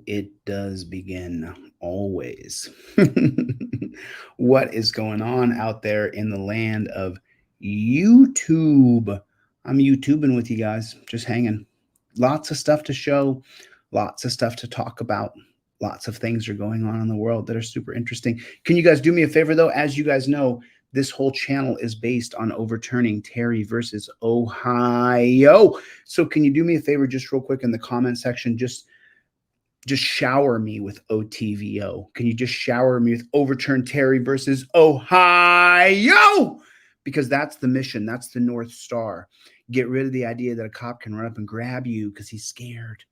It does begin always. What is going on out there in the land of YouTube? I'm YouTubing with you guys, just hanging. Lots of stuff to show, lots of stuff to talk about. Lots of things are going on in the world that are super interesting. Can you guys do me a favor though? As you guys know, this whole channel is based on overturning Terry versus Ohio. So can you do me a favor just real quick in the comment section? Just shower me with OTVO. Can you just shower me with overturn Terry versus Ohio? Because that's the mission. That's the North Star. Get rid of the idea that a cop can run up and grab you because he's scared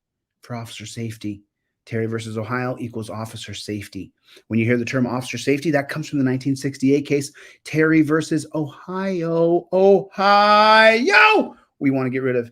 for officer safety. Terry versus Ohio equals officer safety. When you hear the term officer safety, that comes from the 1968 case, Terry versus Ohio. Ohio! We want to get rid of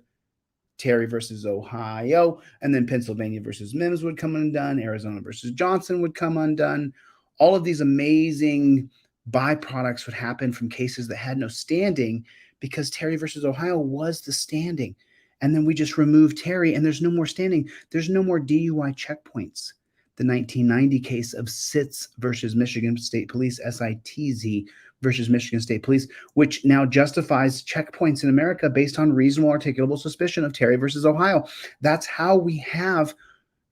Terry versus Ohio, and then Pennsylvania versus Mims would come undone. Arizona versus Johnson would come undone. All of these amazing byproducts would happen from cases that had no standing because Terry versus Ohio was the standing. And then we just removed Terry, and there's no more standing. There's no more DUI checkpoints. The 1990 case of SITS versus Michigan State Police, SITZ versus Michigan State Police, which now justifies checkpoints in America based on reasonable articulable suspicion of Terry versus Ohio. That's how we have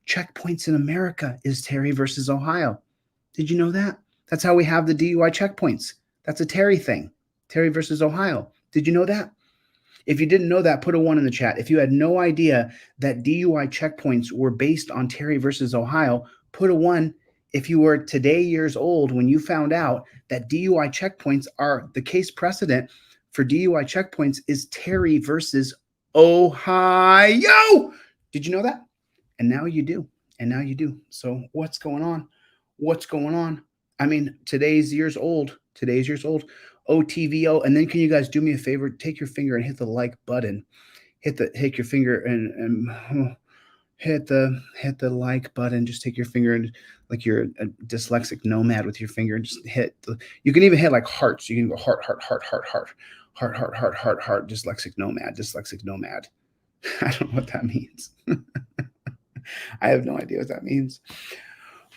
checkpoints in America, is Terry versus Ohio. Did you know that? That's how we have the DUI checkpoints. That's a Terry thing. Terry versus Ohio. Did you know that? If you didn't know that, put a 1 in the chat. If you had no idea that DUI checkpoints were based on Terry versus Ohio, put a 1. If you were today years old when you found out that DUI checkpoints are the case precedent for DUI checkpoints is Terry versus Ohio. Did you know that? And now you do. And now you do. So what's going on? What's going on? I mean, today's years old. Today's years old. OTVO. And then can you guys do me a favor? Take your finger and hit the like button. Hit your finger and hit the like button. Just take your finger and like you're a dyslexic nomad with your finger and just hit you can even hit like hearts. You can go heart, dyslexic nomad. I don't know what that means. I have no idea what that means.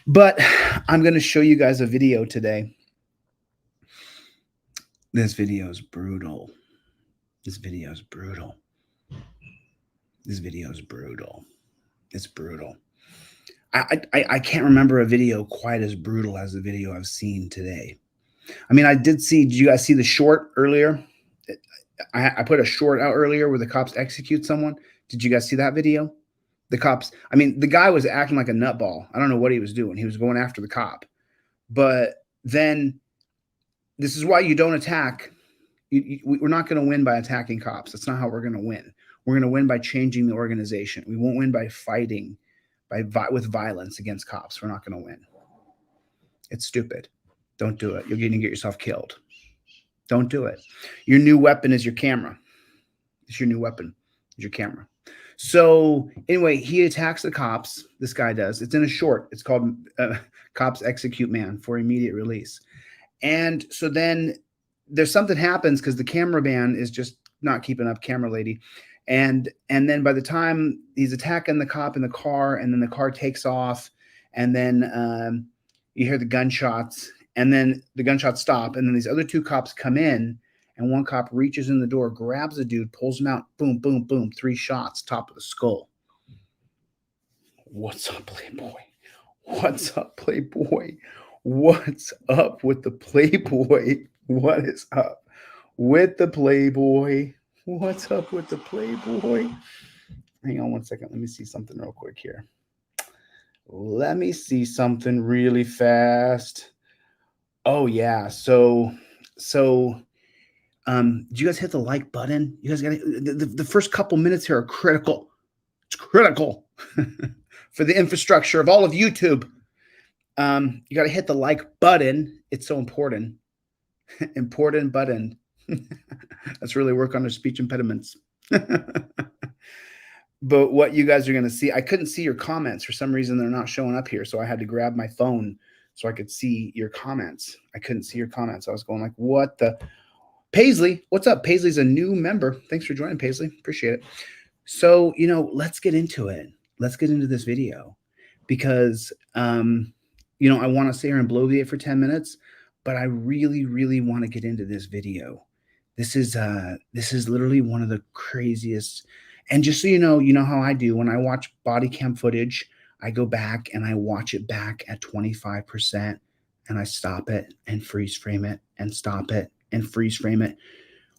But I'm going to show you guys a video today. This video is brutal. This video is brutal. This video is brutal. It's brutal. I can't remember a video quite as brutal as the video I've seen today. I mean, I did see, did you guys see the short earlier? I put a short out earlier where the cops execute someone. Did you guys see that video? The cops, I mean, the guy was acting like a nutball. I don't know what he was doing. He was going after the cop. But then this is why you don't attack. We're not going to win by attacking cops. That's not how we're going to win. We're going to win by changing the organization. We won't win by fighting with violence against cops. We're not going to win. It's stupid. Don't do it. You're going to get yourself killed. Don't do it. Your new weapon is your camera. It's your new weapon. It's your camera. So anyway, he attacks the cops. This guy does. It's in a short. It's called Cops Execute Man for Immediate Release. And so then there's something happens because the cameraman is just not keeping up, camera lady. And then by the time he's attacking the cop in the car, and then the car takes off, and then you hear the gunshots, and then the gunshots stop, and then these other two cops come in, and one cop reaches in the door, grabs the dude, pulls him out, boom, boom, boom, 3 shots, top of the skull. What's up, Playboy? What's up, Playboy? What's up with the Playboy? What is up with the Playboy? What's up with the Playboy? Hang on one second. Let me see something real quick here. Let me see something really fast. Oh yeah. So did you guys hit the like button? You guys got the first couple minutes here are critical. It's critical for the infrastructure of all of YouTube. You got to hit the like button. It's so important. Important button. Let's really work on our speech impediments. But what you guys are going to see, I couldn't see your comments. For some reason, they're not showing up here. So I had to grab my phone so I could see your comments. I couldn't see your comments. I was going like, what the? Paisley, what's up? Paisley's a new member. Thanks for joining, Paisley. Appreciate it. So, let's get into it. Let's get into this video. because, you know, I want to sit here and bloviate for 10 minutes, but I really, really want to get into this video. This is literally one of the craziest. And just so you know how I do when I watch body cam footage, I go back and I watch it back at 25% and I stop it and freeze frame it and stop it and freeze frame it.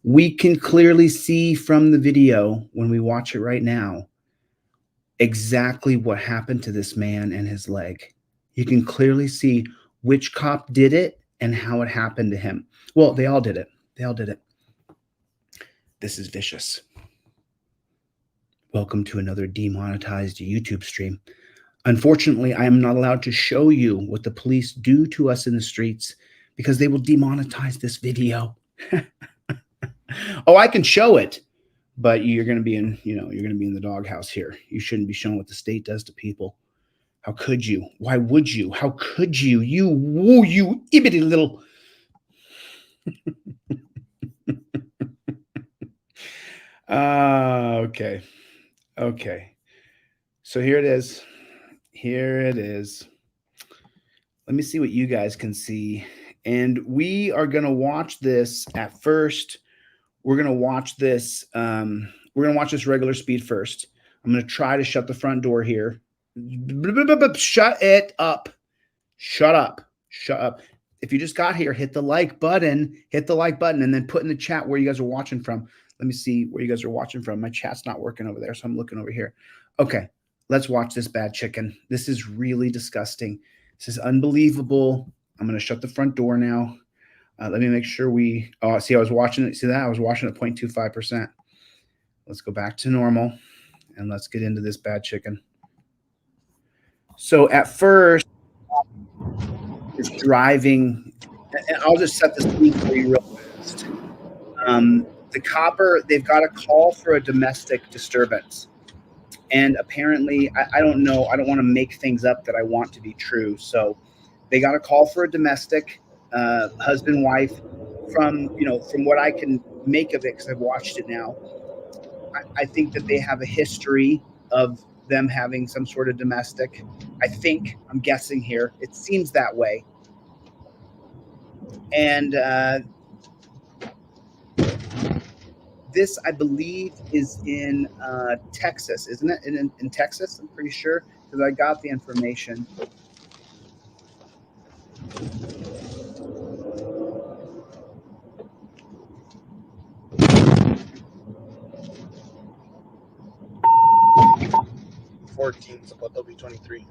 We can clearly see from the video when we watch it right now exactly what happened to this man and his leg. You can clearly see which cop did it and how it happened to him. Well, they all did it. They all did it. This is vicious. Welcome to another demonetized YouTube stream. Unfortunately, I am not allowed to show you what the police do to us in the streets because they will demonetize this video. Oh, I can show it, but you're going to be in, you're going to be in the doghouse here. You shouldn't be showing what the state does to people. How could you? Why would you? How could you? You itty little. Okay. Okay. So here it is. Here it is. Let me see what you guys can see. And we are going to watch this at first. We're going to watch this. We're going to watch this regular speed first. I'm going to try to shut the front door here. Shut it up. Shut up. Shut up. If you just got here, hit the like button. Hit the like button and then put in the chat where you guys are watching from. Let me see where you guys are watching from. My chat's not working over there, so I'm looking over here. Okay, let's watch this bad chicken. This is really disgusting. This is unbelievable. I'm going to shut the front door now. Let me make sure we – oh, see, I was watching it. See that? I was watching it at 0.25%. Let's go back to normal, and let's get into this bad chicken. So at first, it's driving – and I'll just set the scene for you real fast. The copper, they've got a call for a domestic disturbance. And apparently, I don't know. I don't want to make things up that I want to be true. So they got a call for a domestic husband, wife. From what I can make of it, because I've watched it now, I think that they have a history of them having some sort of domestic. I'm guessing here. It seems that way. And this, I believe, is in Texas, isn't it? In Texas, I'm pretty sure, because I got the information. It's about W23.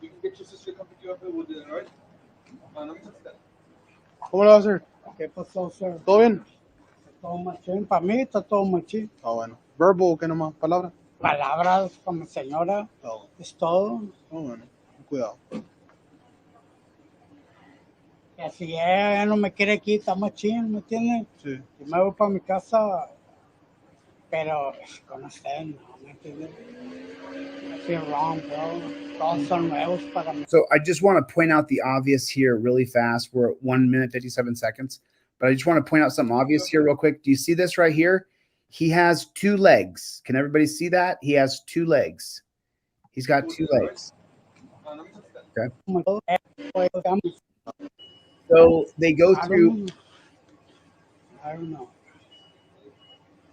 You can get your sister to come pick you up with it, all right? ¿Cómo lo va a hacer? ¿Qué pasó, sir? ¿Todo bien? Todo machín. Para mí está todo machín. Ah, bueno. ¿Verbo o qué nomás? ¿Palabra? Palabras como señora. Oh. Es todo. Oh, bueno. Cuidado. Y así ella no me quiere aquí, está machín, ¿me entiendes? Sí. Yo me voy para mi casa, pero con usted, no, ¿me entiendes? I feel wrong, bro. Todos son nuevos para mí. So I just want to point out the obvious here really fast. We're at 1 minute, 57 seconds. But I just want to point out something obvious here real quick. Do you see this right here? He has 2 legs. Can everybody see that? He has 2 legs. He's got 2 legs. Okay. So they go through. I don't know.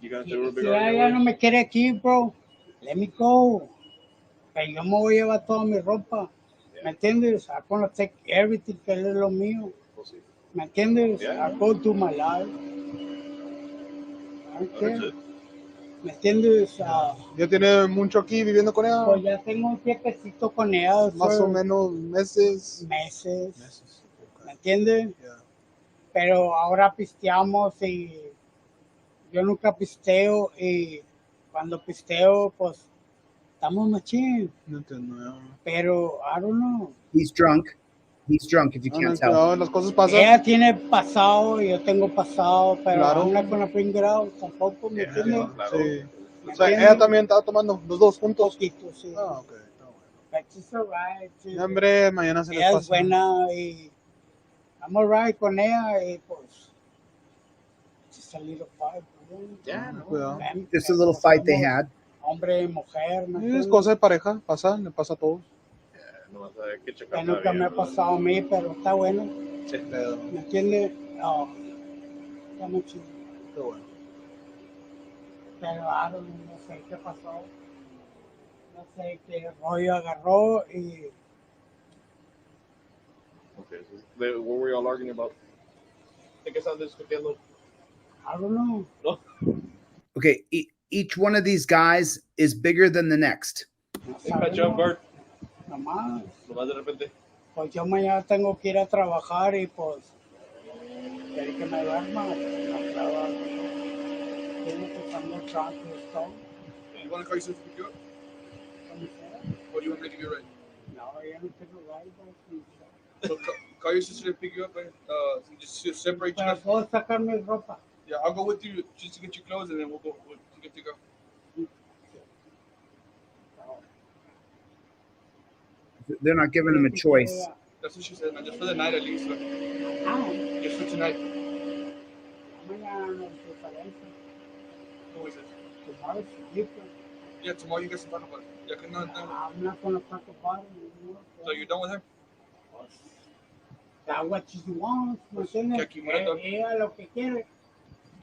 You got the Si ella no me quiere aquí, bro, let me go. Pero yo me voy a llevar toda mi ropa. ¿Me entiendes? I'm gonna take everything que es lo mío. ¿Me entiendes? I go do my life. I don't care. ¿Me entiendes? ¿Ya tiene mucho aquí viviendo con ella? Pues ya tengo un tiempecito con ella. Más o menos meses. Meses. ¿Me entiendes? Yeah. Pero ahora pisteamos y yo nunca pisteo y cuando pisteo, pues estamos machín. No entiendo. Pero I don't know. He's drunk. He's drunk if you can't tell. Cuidado, las cosas pasan. Ella tiene pasado, yo tengo pasado, pero Claro. I'm not gonna bring it out tampoco, ¿me entiendes? Sí. O sea, ella también estaba tomando los dos juntos. Poquito, sí. Ah, ok. Está bueno. But she's alright, sí. No, hombre, mañana se les Ella es pasa. buena y I'm alright con ella y pues just a little fight. Ya, no, cuidado. Just a little fight they had. Hombre y mujer, ¿me Es entiendes? cosa de pareja, pasa, le pasa a todos. No vas a ver qué checar. Que nunca me ha pasado a mí, pero está bueno, Sí, pero ¿me entiendes? No, está muy chido. está bueno. Pero Aaron, no sé qué pasó. No sé qué rollo agarró y Okay, so what were y'all arguing about? ¿De qué están discutiendo? I don't know. No. Okay, each one of these guys is bigger than the next. No Hey, Pat Jump Guard. Nomás. Nomás de repente. Pues yo mañana tengo que ir a trabajar y pues quiere que me duerma. No trabajo. Tengo que estar muy tranquilo. You want to call yourself to pick you up? ¿Cómo sea? Or do you want me to give you a ride? No, yo no tengo ride. So call your sister to pick you up and just separate you Pero guys. puedo sacar mi ropa. Yeah, I'll go with you just to get your clothes and then we'll go to get you go. They're not giving him a choice. That's what she said, man. Just for the night at least. So. Ah, Just for tonight. mañana no es diferente. Who is it? Tomorrow is different. Yeah, tomorrow you guys can talk about it. Yeah, can not, I'm not going to talk about it anymore. so you're done with her? That's what she wants, ¿me entiendes? Que aquí muera todo. Ella lo que quiere,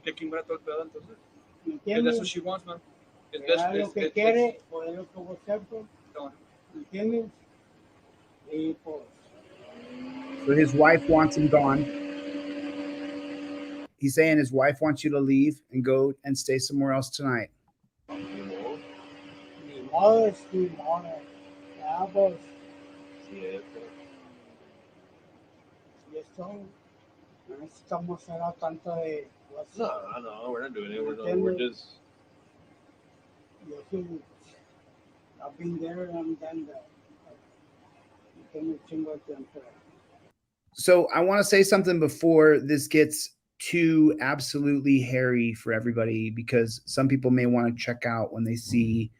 Que quimbra todo el pedo entonces. ¿me If that's entiendes? what she wants, man. If Ella lo que it's- quiere, pues es lo que voy a hacer, pues, No. ¿me entiendes? Y pues, So his wife wants him gone. He's saying his wife wants you to leave and go and stay somewhere else tonight. ni modo es ni modo. Ya, pues, Sí, y esto, no necesitamos hacer tanto de No, we're not doing it. We're Entiendo. just. Yo sí, I've been there and done that. Y tengo un chingo de tiempo. So I want to say something before this gets too absolutely hairy for everybody, because some people may want to check out when they see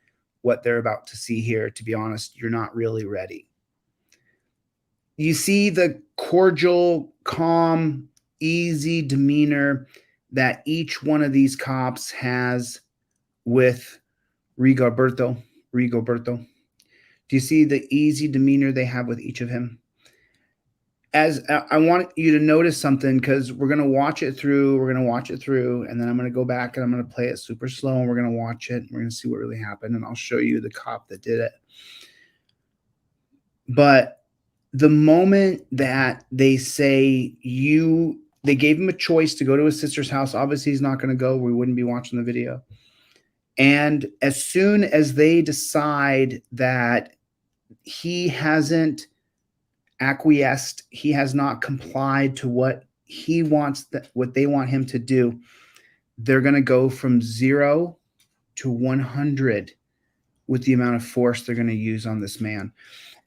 what they're about to see here. To be honest, you're not really ready. You see the cordial, calm, easy demeanor that each one of these cops has with Rigoberto. Do you see the easy demeanor they have with each of him? As I want you to notice something, because we're going to watch it through. And then I'm going to go back and I'm going to play it super slow and we're going to watch it. And we're going to see what really happened. And I'll show you the cop that did it. But the moment that they say they gave him a choice to go to his sister's house. Obviously, he's not going to go. We wouldn't be watching the video. And as soon as they decide that he hasn't acquiesced, he has not complied to what he wants, what they want him to do, they're going to go from 0 to 100 with the amount of force they're going to use on this man.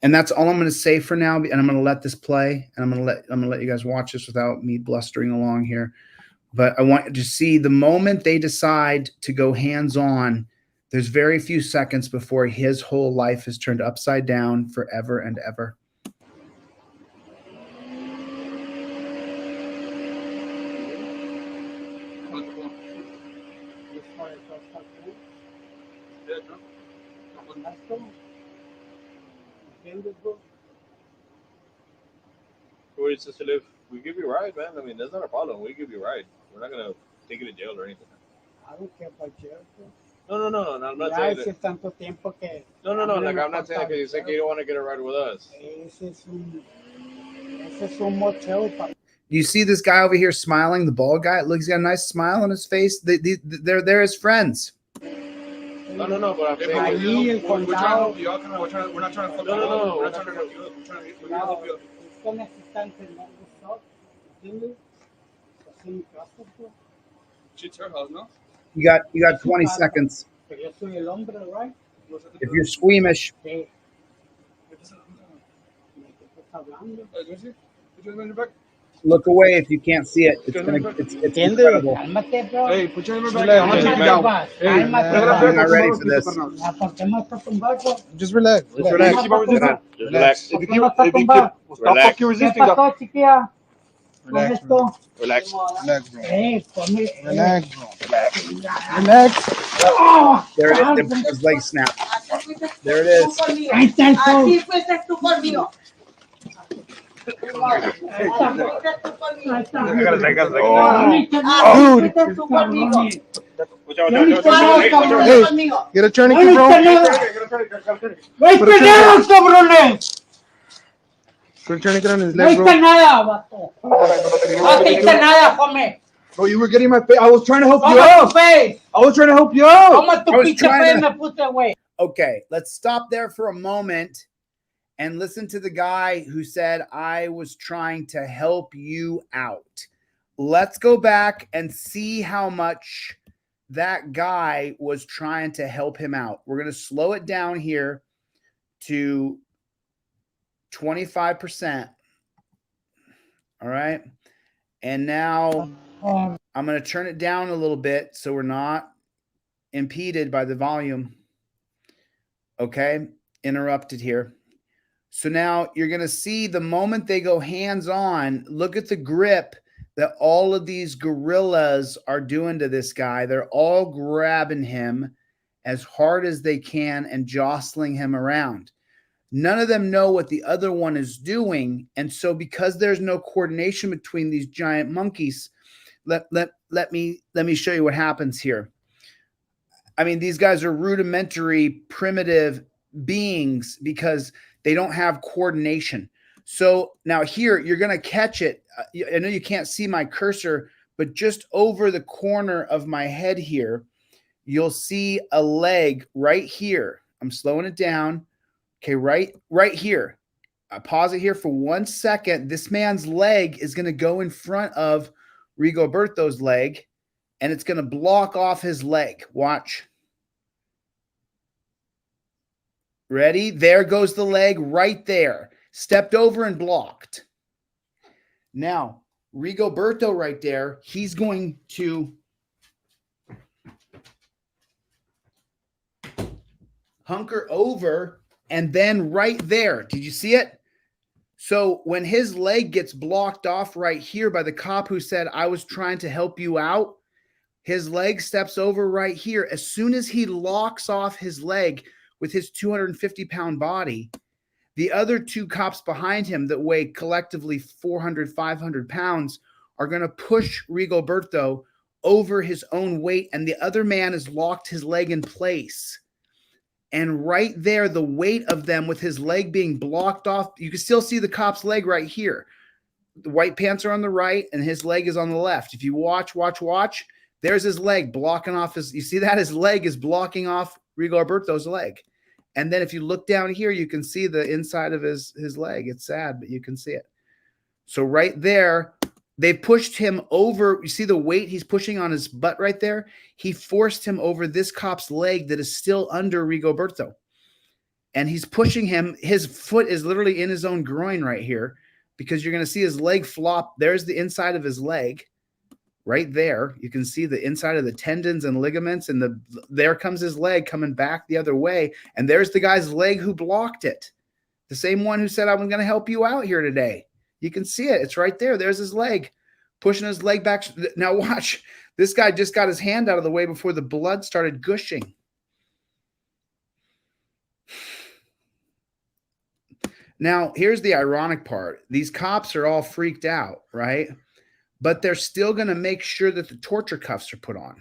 And that's all I'm going to say for now. And I'm going to let this play, and I'm going to let you guys watch this without me blustering along here. But I want you to see the moment they decide to go hands-on, there's very few seconds before his whole life is turned upside down forever and ever. Where your sister live? We give you a ride, man. I mean, that's not a problem. We give you a ride. We're not gonna take you to jail or anything. I don't care about jail. No. I'm not Ya saying hace that. tanto tiempo que No. Like I'm not saying that you think you don't want to get a ride with us. ese es un motel para You see this guy over here smiling, the bald guy? Look, he's got a nice smile on his face. They're his friends. No. But I'm saying. Ahí el We're trying to condado. help you out. We're not trying to fuck you No. up. We're not trying to help you up. We're trying to help you up. Es que necesitan tener nosotros, ¿entiendes? Así en mi casa, pues. Shit's her house, no? You got 20 seconds. Pero yo soy el hombre, right? If you're squeamish, Sí. hablando. Let me see. Put your hand in your back. Look away if you can't see it. It's Entiende, incredible. cálmate, bro. Hey, put your hand in your Relax, back. Cálmate, relax. vas. Hey, Cálmate, relax, vas. I'm not ready for this. ¿Por qué me vas a tumbar, bro? Just relax. Relax. Relax. Keep on resisting. Just relax. ¿Por qué me vas a tumbar? Stop Relax. fucking ¿Qué resisting. pasó, chiquilla? Con Relax, esto. Relax. Relax, bro. Ponme. Relax, bro. Relax. ¡Oh! There it is. His leg snapped. There it is. Ahí está el sol. Así fuiste tú conmigo. Ahí está. Ahí está. Dude. Fuiste tú conmigo. Watch out, Yo watch ni out, te watch out. veo, cabrón. Hey. Conmigo. Get a turning No key, hice bro. nada. No hice nada, cabrones. Put a turning key on his No leg, hice bro. nada, vato. No hice nada, come. Bro, you were getting my face. I was trying to help you Toma tu out. face. I was trying to help you out. Toma tu I was pinche trying face, to- me puse, güey. Okay, let's stop there for a moment and listen to the guy who said, I was trying to help you out. Let's go back and see how much that guy was trying to help him out. We're going to slow it down here to 25%. All right. And now I'm going to turn it down a little bit so we're not impeded by the volume. Okay. Interrupted here. So now you're going to see the moment they go hands on, look at the grip that all of these gorillas are doing to this guy. They're all grabbing him as hard as they can and jostling him around. None of them know what the other one is doing. And so because there's no coordination between these giant monkeys, let me show you what happens here. I mean, these guys are rudimentary, primitive beings because they don't have coordination. So now here, you're going to catch it. I know you can't see my cursor, but just over the corner of my head here, you'll see a leg right here. I'm slowing it down. Okay, right here. I pause it here for 1 second. This man's leg is going to go in front of Rigoberto's leg, and it's going to block off his leg. Watch. Ready? There goes the leg right there. Stepped over and blocked. Now, Rigoberto right there, he's going to hunker over, and then right there. Did you see it? So when his leg gets blocked off right here by the cop who said, I was trying to help you out, his leg steps over right here. As soon as he locks off his leg with his 250-pound body, the other two cops behind him that weigh collectively 400, 500 pounds are going to push Rigoberto over his own weight, and the other man has locked his leg in place. And right there, the weight of them with his leg being blocked off, you can still see the cop's leg right here. The white pants are on the right, and his leg is on the left. If you watch, there's his leg blocking off his, you see that? His leg is blocking off Rigoberto's leg. And then if you look down here, you can see the inside of his leg. It's sad, but you can see it. So right there, they pushed him over. You see the weight he's pushing on his butt right there? He forced him over this cop's leg that is still under Rigoberto. And he's pushing him. His foot is literally in his own groin right here because you're going to see his leg flop. There's the inside of his leg. Right there, you can see the inside of the tendons and ligaments, and there comes his leg coming back the other way, and there's the guy's leg who blocked it. The same one who said, I'm going to help you out here today. You can see it. It's right there. There's his leg, pushing his leg back. Now watch. This guy just got his hand out of the way before the blood started gushing. Now, here's the ironic part. These cops are all freaked out, right? But they're still going to make sure that the torture cuffs are put on.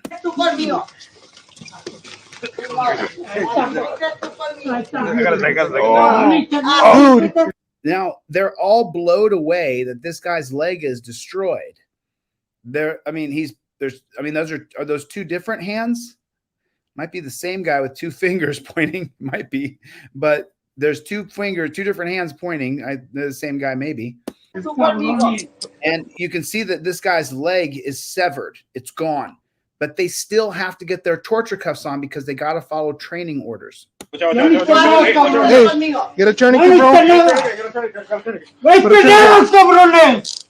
Now, they're all blown away that this guy's leg is destroyed. Those are those two different hands? Might be the same guy with two fingers pointing. Might be. But there's two different hands pointing. They're the same guy, maybe. And you can see that this guy's leg is severed. It's gone. but they still have to get their torture cuffs on because they got to follow training orders. Hey, get a tourniquet, bro. ¡No hice nada, cabrones!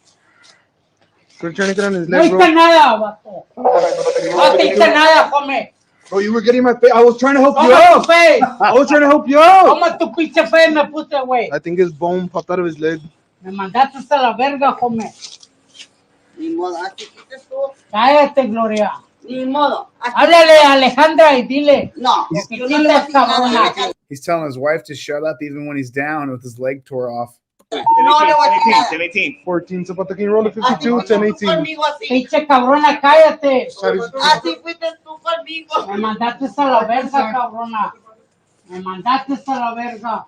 Put a tourniquet on his ¡No leg, hice bro. nada, vato! ¡No te hice nada, come! Bro, you were getting my face. I was trying to help you ¡Toma tu out. face! I was trying to help you out. ¡Toma tu pinche face, me puse, güey! I think his bone popped out of his leg. Me mandaste a la verga, come. Ni modo, así que tú. Cállate, Gloria. Ni modo. Háblale a Alejandra y dile. No, Que yo no quites, le voy a decir nada, cabrona. Alejandra. He's telling his wife to shut up even when he's down with his leg tore off. No le voy a decir nada. 10-18. 14. Zapata, can you roll a Así 52? fuiste 10, tú 18. conmigo así. Pinche cabrona, cállate. Así fuiste tú conmigo. Me mandaste a la verga, cabrona. Me mandaste a la verga.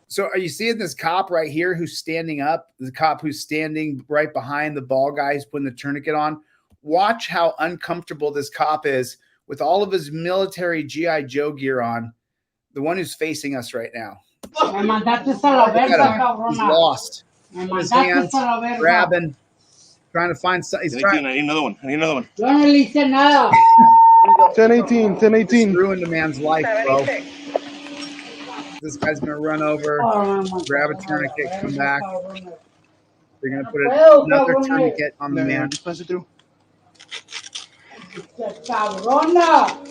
So are you seeing this cop right here who's standing up? The cop who's standing right behind the ball guy who's putting the tourniquet on. Watch how uncomfortable this cop is with all of his military G.I. Joe gear on. The one who's facing us right now. Me mandaste a la Look at verga, him. He's cabrona. lost. Me His mandaste hands a la verga. grabbing, trying to find something. He's 10-18. trying I need another one. I need another one. Yo no le hice nada. 10, 18. 10, to 18. ruin the man's life, bro. This guy's gonna run over, grab a tourniquet, come back. They're gonna put another tourniquet on the Yeah, man. just pass it through. Cabrona.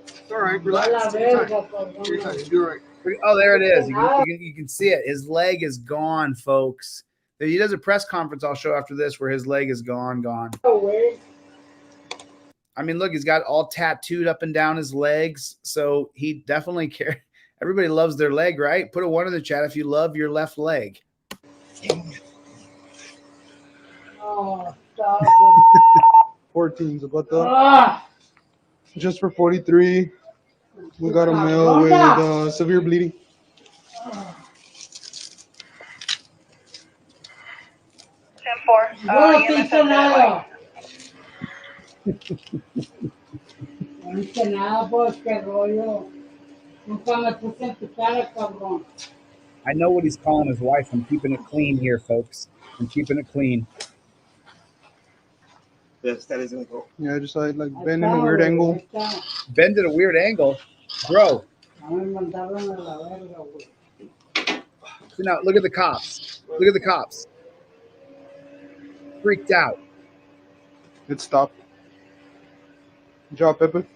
It's all right. A Relax. la verga, cabrona. You're right. Oh, there it is. You can see it. His leg is gone, folks. He does a press conference I'll show after this where his leg is gone. I mean, look, he's got all tattooed up and down his legs. So he definitely cares. Everybody loves their leg, right? Put a 1 in the chat if you love your left leg. Oh, stop. 14. Zapata. Ah. Just for 43. We got a male with severe bleeding. No te hice nada. No hice nada, pues, qué rollo. Nunca me puse en tu cara, cabrón. I know what he's calling his wife. I'm keeping it clean here, folks. I'm keeping it clean. Yes, that is gonna go. Yeah, just like bend in a weird angle. Bend at a weird angle. Bro. No me mandaron a la verga, güey. So now look at the cops. Look at the cops. Freaked out. It stopped. Job, Pepe.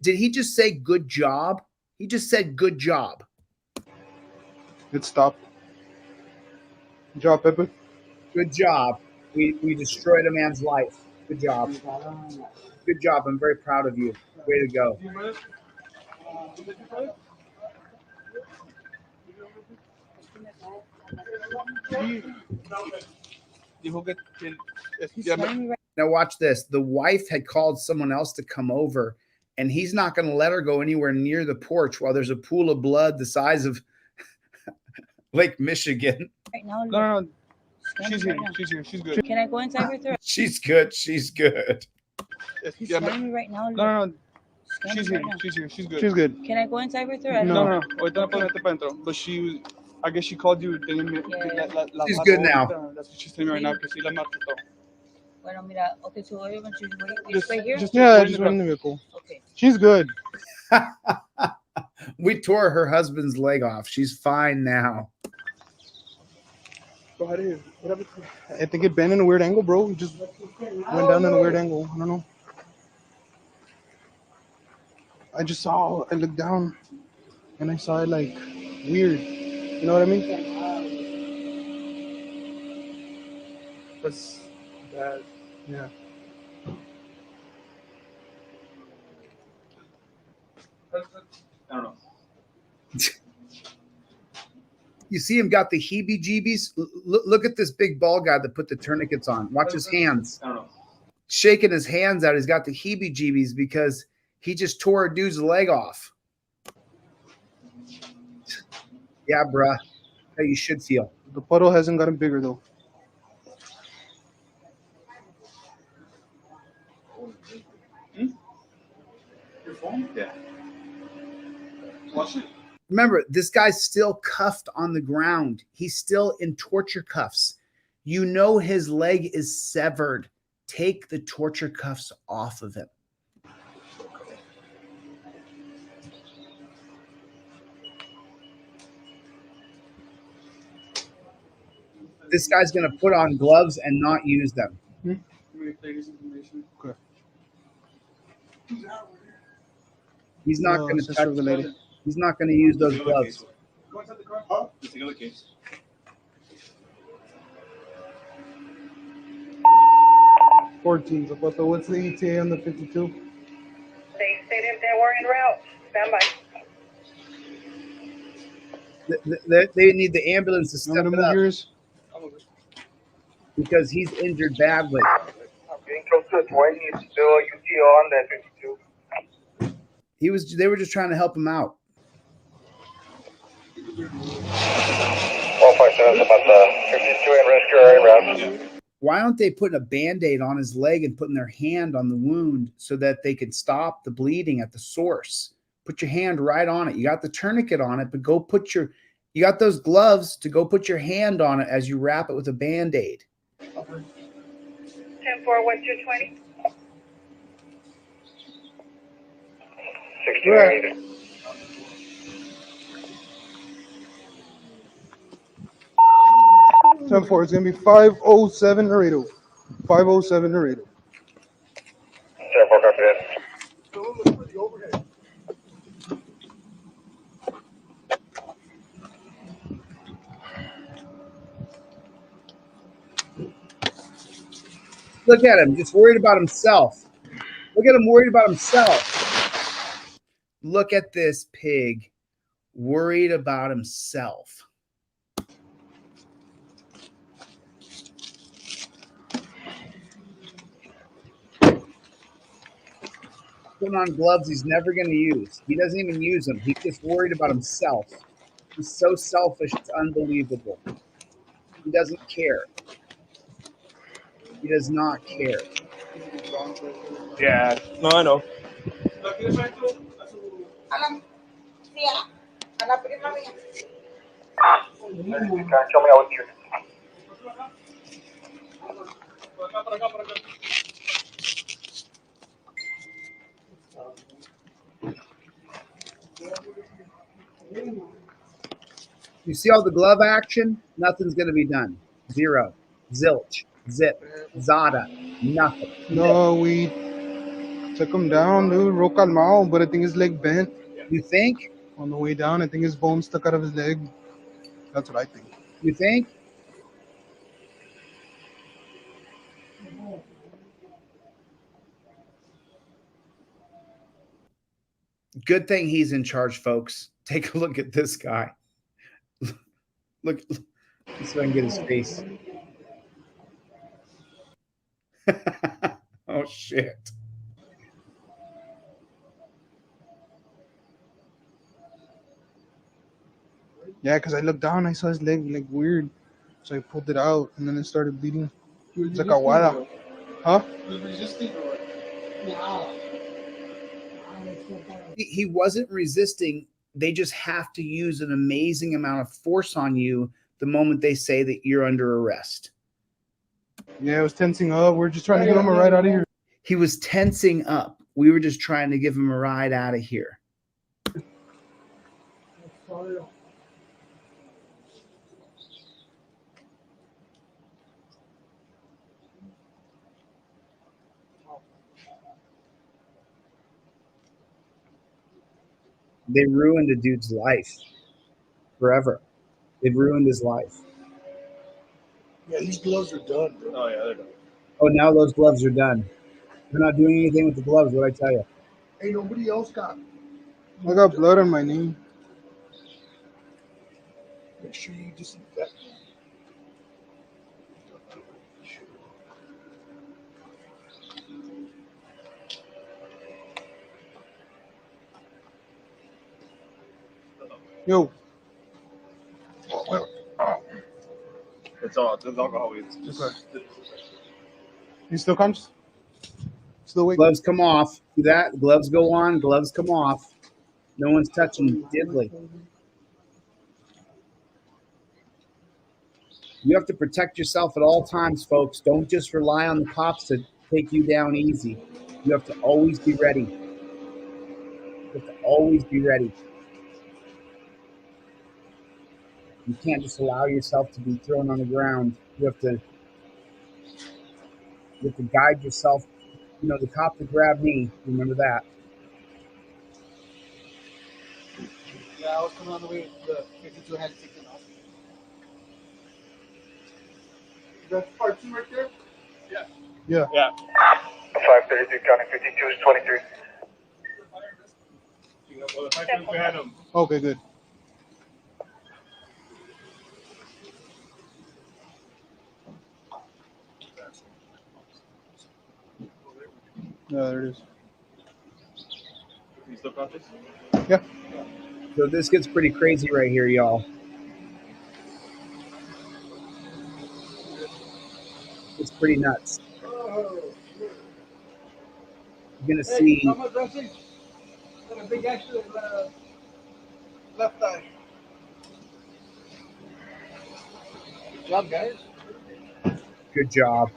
Did he just say good job? He just said good job. It stopped. Job, Pepe. Good job. We destroyed a man's life. Good job. Good job. I'm very proud of you. Way to go. Now watch this. The wife had called someone else to come over, and he's not going to let her go anywhere near the porch while there's a pool of blood the size of Lake Michigan. Right now, No. she's She's right here. now. She's here. She's good. Can I go inside with her? She's good. She's good. She's Yeah, but- scaring me right now. No. Scaring She's me here. right now. She's here. She's good. She's good. Can I go inside with her? I No. don't No. know. Ahorita no puedo meter para adentro. But she, I guess she called you. La She's mató good now. ahorita. That's what she's telling me right now. Que sí la mató. Bueno, mira, okay, so what are you going to do? Just wait here? Yeah, just went in the vehicle. Okay. She's good. We tore her husband's leg off. She's fine now. Go ahead. I think it bent in a weird angle, bro. It just went down in a weird angle. I don't know. I just saw, I looked down and I saw it like weird. You know what I mean? That's bad. Yeah. I don't know. You see him got the heebie-jeebies? Look at this big bald guy that put the tourniquets on. Watch his hands. I don't know. Shaking his hands out. He's got the heebie-jeebies because he just tore a dude's leg off. Yeah, bruh. How you should feel. The puddle hasn't gotten bigger though. Your phone? Yeah. Watch it. Remember, this guy's still cuffed on the ground. He's still in torture cuffs. You know his leg is severed. take the torture cuffs off of him. This guy's going to put on gloves and not use them. Okay. He's not No, going to sister touch of the lady. He's not going to use those gloves. Go inside the car. Huh? Just take a look, case. 14. So what's the ETA on the 52? They stated they were en route. Stand by. They need the ambulance to You want step me it to move up yours? because he's injured badly. Getting close to the 20. Still UT on that 52. They were just trying to help him out. 157 about the 52 and rescue en route. Why aren't they putting a Band-Aid on his leg and putting their hand on the wound so that they can stop the bleeding at the source? Put your hand right on it. You got the tourniquet on it, but you got those gloves to go put your hand on it as you wrap it with a Band-Aid. 10-4, 1220. 16 10-4. It's gonna be 507 Laredo. 507 Laredo. 10-4, copy that. Look at him, just worried about himself. Look at him worried about himself. Look at this pig worried about himself. Putting on gloves he's never going to use. He doesn't even use them. He's just worried about himself. He's so selfish, it's unbelievable. He doesn't care. He does not care. Yeah. No, I know. A la prima mía. Show me out here. You see all the glove action? Nothing's going to be done. Zero. Zilch. Zip. Zada. Nothing. No, we took him down, dude. Real calmado, but I think his leg bent You think? on the way down. I think his bone stuck out of his leg. That's what I think. You think? Good thing he's in charge, folks. Take a look at this guy. Look, so I can get his face. Oh, shit. Yeah, because I looked down, I saw his leg like weird. So I pulled it out and then it started bleeding. It's like aguada. Huh? He wasn't resisting. They just have to use an amazing amount of force on you the moment they say that you're under arrest. Yeah, it was tensing up. We're just trying to get him a ride out of here. He was tensing up. We were just trying to give him a ride out of here. They ruined a dude's life forever. They've ruined his life. Yeah, these gloves are done, bro. Oh, yeah, they're done. Oh, now those gloves are done. They're not doing anything with the gloves, what I tell you. Hey, nobody else got. I got blood on my knee. Make sure you disinfect. Yo. It's alcohol. Okay. You still conscious? Still awake? Gloves come off. See that? Gloves go on, gloves come off. No one's touching diddly. You have to protect yourself at all times, folks. Don't just rely on the cops to take you down easy. You have to always be ready. You have to always be ready. You can't just allow yourself to be thrown on the ground. You have to guide yourself. You know, the cop that grabbed me, remember that. Yeah, I was coming on the way. The 52 had taken off. That's part 2 right there? Yeah. 532 counting 52 is 23. Well, the 5 we had him. Okay, good. Yeah, there it is. You still conscious? Yeah. So this gets pretty crazy right here, y'all. It's pretty nuts. You're gonna see. How much dressing? Got a big accident left eye. Good job, guys. Good job.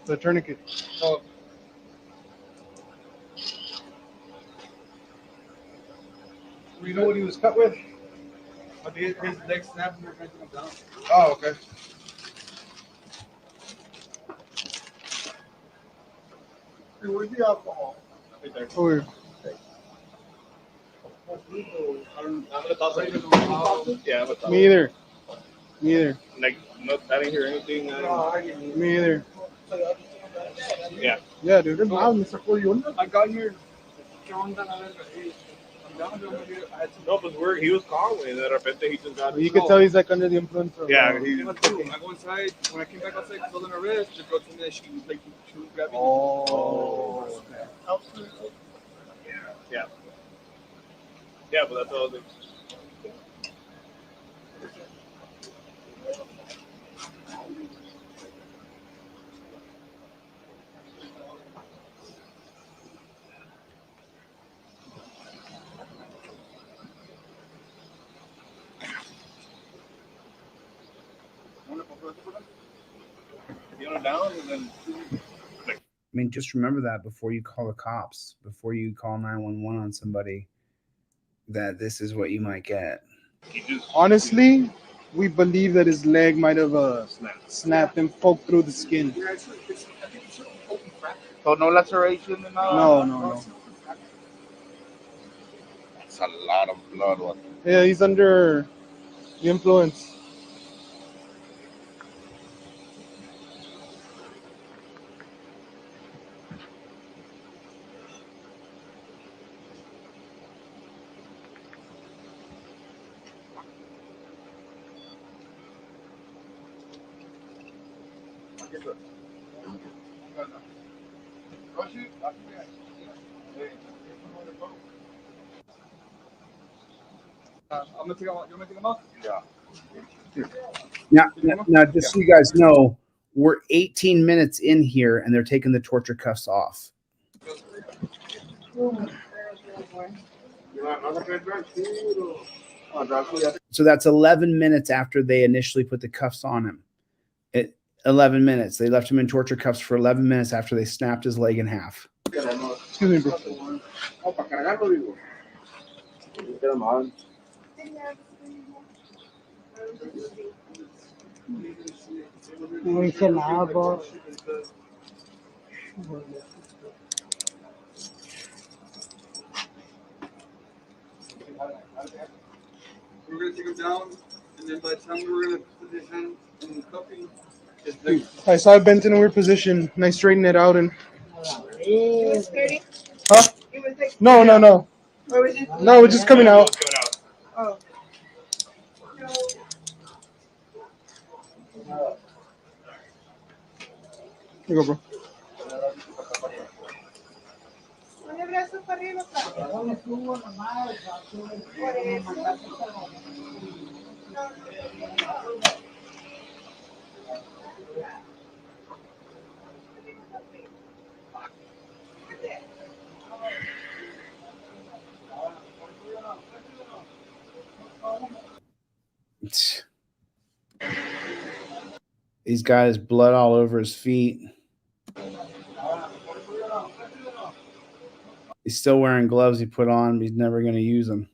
The tourniquet. Oh. You know what he was cut with? His leg snapped and we're making him down. Oh, okay. Hey, where's the alcohol? Right there. Oh, here. I'm gonna toss it. Yeah, I'm gonna toss Me it. either. Me either. Like, no, I didn't hear anything. Me either. Yeah. Yeah, dude. I got here. No, but he was calm, and de repente he just got. You can tell he's like under the influence of. Yeah, I go inside. When I came back outside, I was on arrest. The girl told me that she was grabbing me. Oh. Yeah. Yeah, but that's all. Down and then. I mean, just remember that before you call the cops, before you call 911 on somebody, that this is what you might get. Honestly, we believe that his leg might have snapped and poked through the skin. So no laceration and No. It's a lot of blood. Yeah, he's under the influence. I'm gonna take him out. You want me to take him out? Yeah. Now, just so you guys know, we're 18 minutes in here, and they're taking the torture cuffs off. So that's 11 minutes after they initially put the cuffs on him. 11 minutes. They left him in torture cuffs for 11 minutes after they snapped his leg in half. Excuse me, bro. No hice nada, boss. We're gonna take him down, and then by the time we're gonna put his hand in the cuffing, I saw it bent in a weird position, and I straightened it out and. Huh? No. No, it's just coming out. Oh. Here you go, bro. He's got his blood all over his feet. He's still wearing gloves he put on, but he's never going to use them.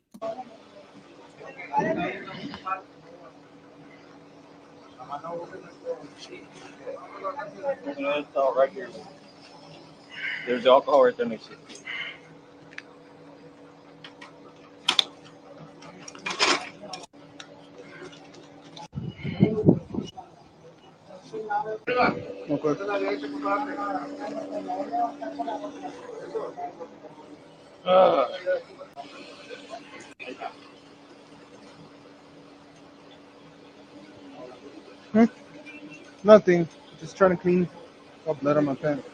It's all right here. There's alcohol right there next to it. Nothing. Just trying to clean up blood on my pants.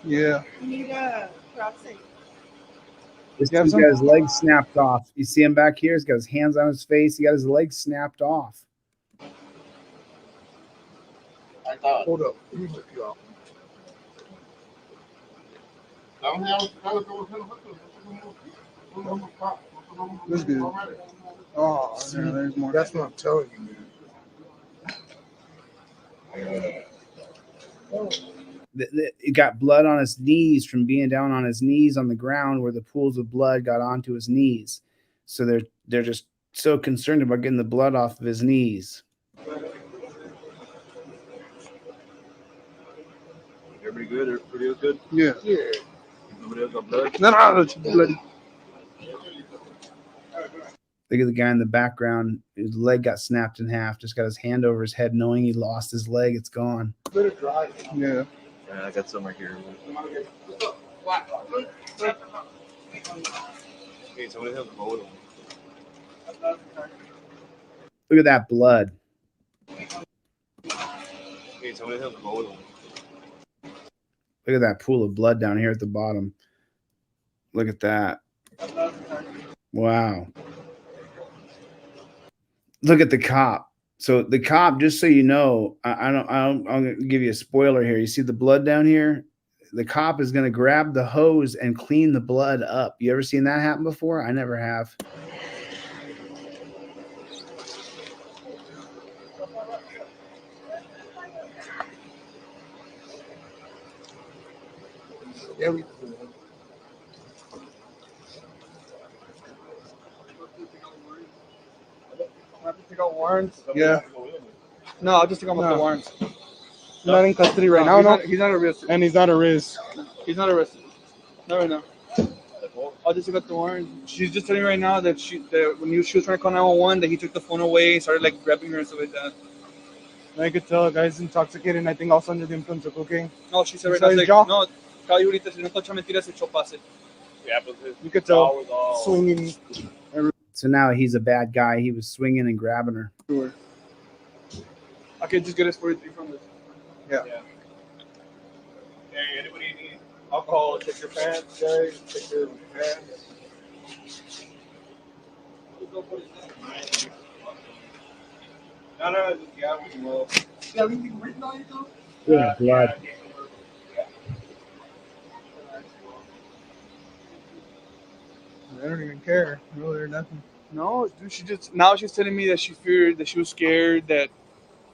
Yeah. You need a proxy. This You have dude some? got his legs snapped off. You see him back here? He's got his hands on his face. He got his legs snapped off. Hold up. Let me check you out. That's good. Oh, yeah, there's more. That's what I'm telling you, man. It got blood on his knees from being down on his knees on the ground where the pools of blood got onto his knees. So they're just so concerned about getting the blood off of his knees. Everybody good? Everybody else good? Yeah. Nobody else got blood? No, it's bloody. Look at the guy in the background. His leg got snapped in half. Just got his hand over his head, knowing he lost his leg. It's gone. Yeah. I got some right here. Hey, somebody has a bowl. Look at that blood. Hey, somebody has a bowl. Look at that pool of blood down here at the bottom. Look at that. Wow. Look at the cop. So the cop, just so you know, I'm going to give you a spoiler here. You see the blood down here? The cop is going to grab the hose and clean the blood up. You ever seen that happen before? I never have. Yeah. No, I'll just take him with the warrants. He's not in custody right now, no? He's not arrested. And he's not arrested. He's not arrested. Not right now. I'll just take the warrant. She's just telling me right now that she was trying to call 911, that he took the phone away, started like grabbing her and stuff like that. I could tell a guy's intoxicated and I think also under the influence of cocaine. No, she said You right saw now, his like, jaw? no, Cali ahorita si no está mentiras se echó pase. Yeah, but You could tell swinging. So now he's a bad guy. He was swinging and grabbing her. Sure. I could just get us 43 from this. Yeah. Hey, anybody need alcohol? Check your pants, guys. Check your pants. No, yeah, we will. Yeah, blood. I don't even care. No, they're nothing. No, dude, she's telling me that she feared, that she was scared, that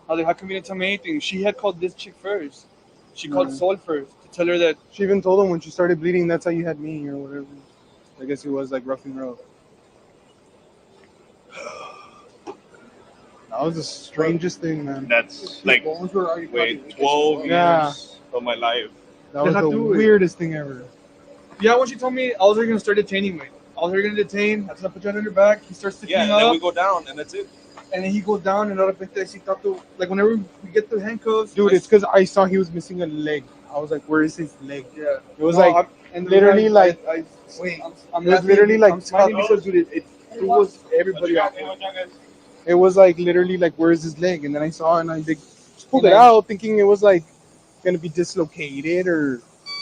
how come you didn't tell me anything? She had called this chick first. She called Sol first to tell her that. She even told him when she started bleeding, that's how you had me or whatever. I guess it was like rough and rough. That was the strangest thing, man. That's like, wait, 12 Yeah. years of my life. That was the weirdest thing ever. Yeah, when she told me I was already gonna start detaining me. I was already gonna detain. I was gonna put you on your back. He starts to Yeah, clean and then up, we go down, and that's it. and then he goes down and like whenever we get the handcuffs. Dude, it's because I saw he was missing a leg. I was like, where is his leg? Yeah. It was like literally like wait. it was literally like I'm smiling because dude, it was everybody out there. it was like literally like where's his leg? And then I saw it and I like pulled it out thinking it was like gonna be dislocated or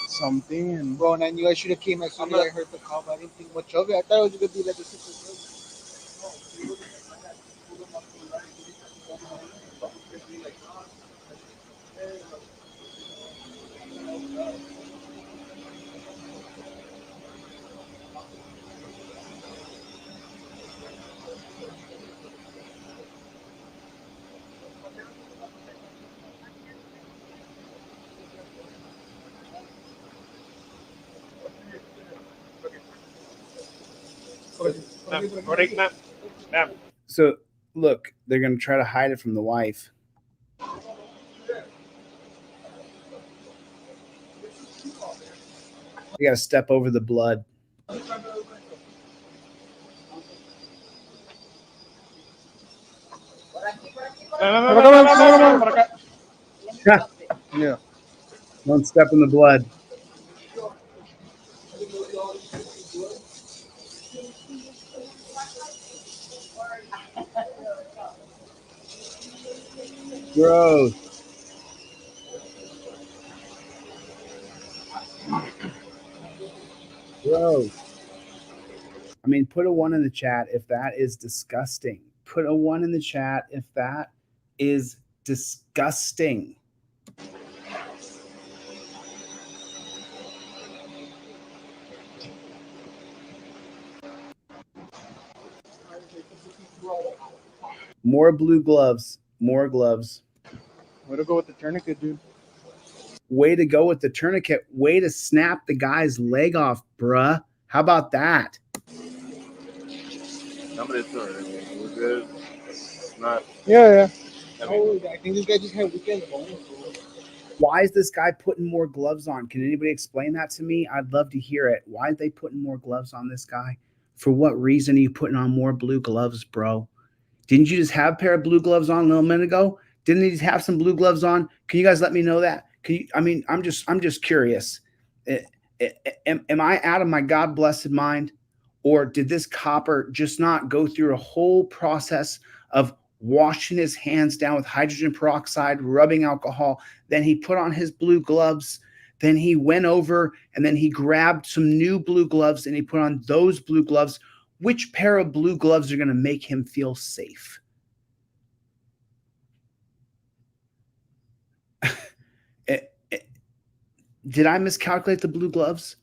something. And Bro, and I knew I should have came as soon as I heard the call, but I didn't think much of it. I thought it was gonna be like a super. So look, they're gonna try to hide it from the wife. You gotta step over the blood. Yeah. Don't step in the blood. Gross. Gross. I mean, put a 1 in the chat if that is disgusting. Put a 1 in the chat if that is disgusting. More blue gloves. More gloves. Way to go with the tourniquet, dude. Way to go with the tourniquet. Way to snap the guy's leg off, bruh. How about that? We're good. It's not. Yeah. I think this guy just had weekend bones. Why is this guy putting more gloves on? Can anybody explain that to me? I'd love to hear it. Why are they putting more gloves on this guy? For what reason are you putting on more blue gloves, bro? Didn't you just have a pair of blue gloves on a little minute ago? Didn't he just have some blue gloves on? Can you guys let me know that? Can you? I mean, I'm just curious. Am I out of my God blessed mind, or did this copper just not go through a whole process of washing his hands down with hydrogen peroxide, rubbing alcohol? Then he put on his blue gloves. Then he went over and then he grabbed some new blue gloves and he put on those blue gloves. Which pair of blue gloves are going to make him feel safe? Did I miscalculate the blue gloves?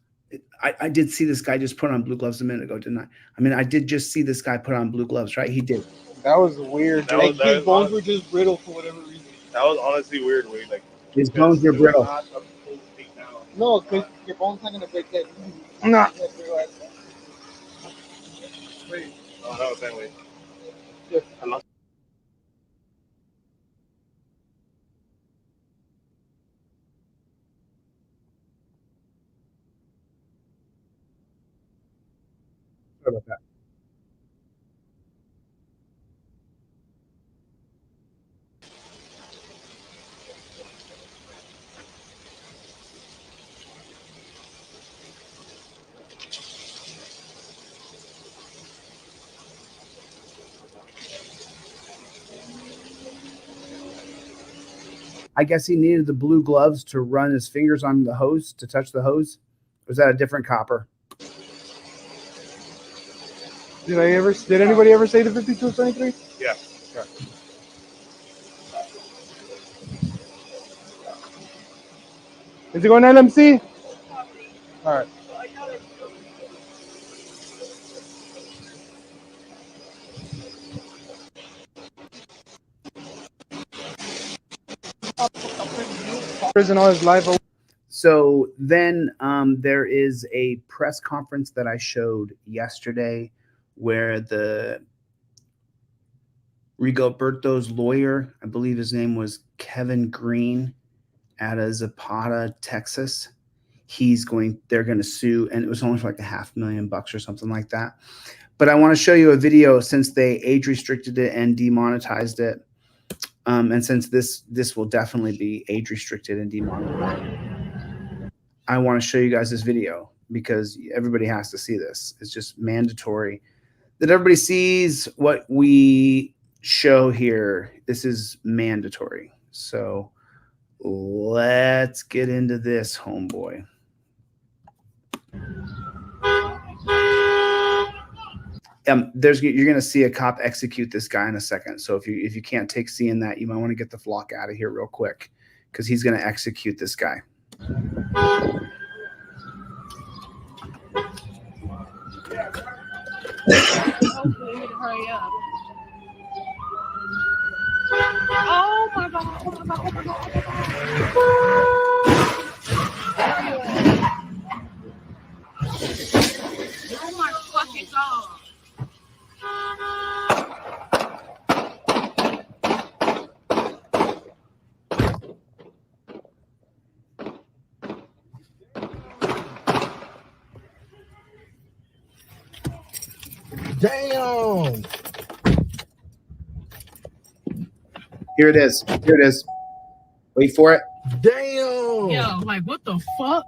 I did see this guy just put on blue gloves a minute ago, didn't I? I mean, I did just see this guy put on blue gloves, right? He did. That was weird. His bones were just brittle for whatever reason. That was honestly weird. Like his bones are brittle. No, because your bone's not gonna break that. Nah. Wait. Oh, that was that way. Yeah. I lost. Sorry about that. I guess he needed the blue gloves to run his fingers on the hose, to touch the hose. Or was that a different copper? Did anybody ever say the 5223? Yeah. Okay. Is it going LMC? All right. Prison all his life. So then there is a press conference that I showed yesterday where the Rigoberto's lawyer, I believe his name was Kevin Green, out of Zapata, Texas. They're going to sue, and it was only for like $500,000 or something like that. But I want to show you a video since they age restricted it and demonetized it. And since this will definitely be age restricted and demonetized, I want to show you guys this video because everybody has to see this. It's just mandatory that everybody sees what we show here. This is mandatory. So let's get into this, homeboy. You're going to see a cop execute this guy in a second. So if you can't take seeing that, you might want to get the flock out of here real quick because he's going to execute this guy. Hurry up. Oh my God. Oh my God. Oh my God. Oh my fucking God. Damn. Here it is. Here it is. Wait for it. Damn. Yo, like, what the fuck?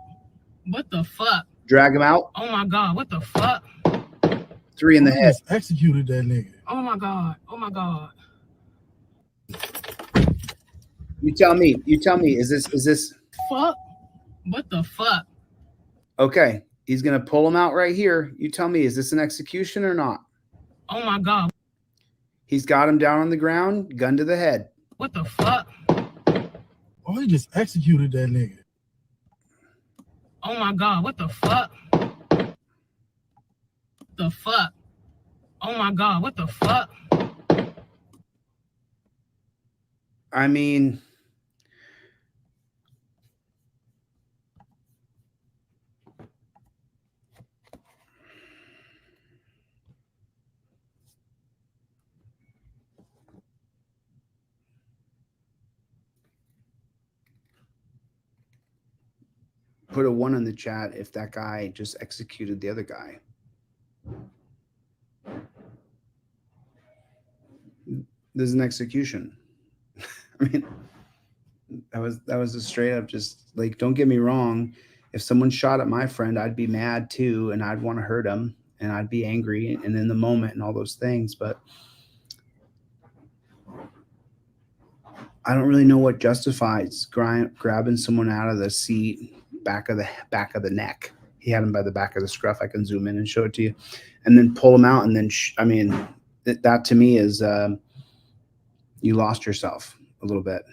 What the fuck? Drag him out. Oh my God, what the fuck? 3 in the head. Just executed that nigga. Oh my God, oh my God. You tell me. You tell me. Is this? Fuck? What the fuck? Okay. He's going to pull him out right here. You tell me, is this an execution or not? Oh my God. He's got him down on the ground, gun to the head. What the fuck? Oh, he just executed that nigga. Oh my God, what the fuck? The fuck? Oh my God, what the fuck? I mean, put a 1 in the chat if that guy just executed the other guy. This is an execution. I mean, that was a straight up just like, don't get me wrong. If someone shot at my friend, I'd be mad too, and I'd want to hurt him, and I'd be angry and in the moment and all those things. But I don't really know what justifies grabbing someone out of the seat, back of the neck. He had him by the back of the scruff. I can zoom in and show it to you, and then pull him out. And then, I mean, that to me is you lost yourself a little bit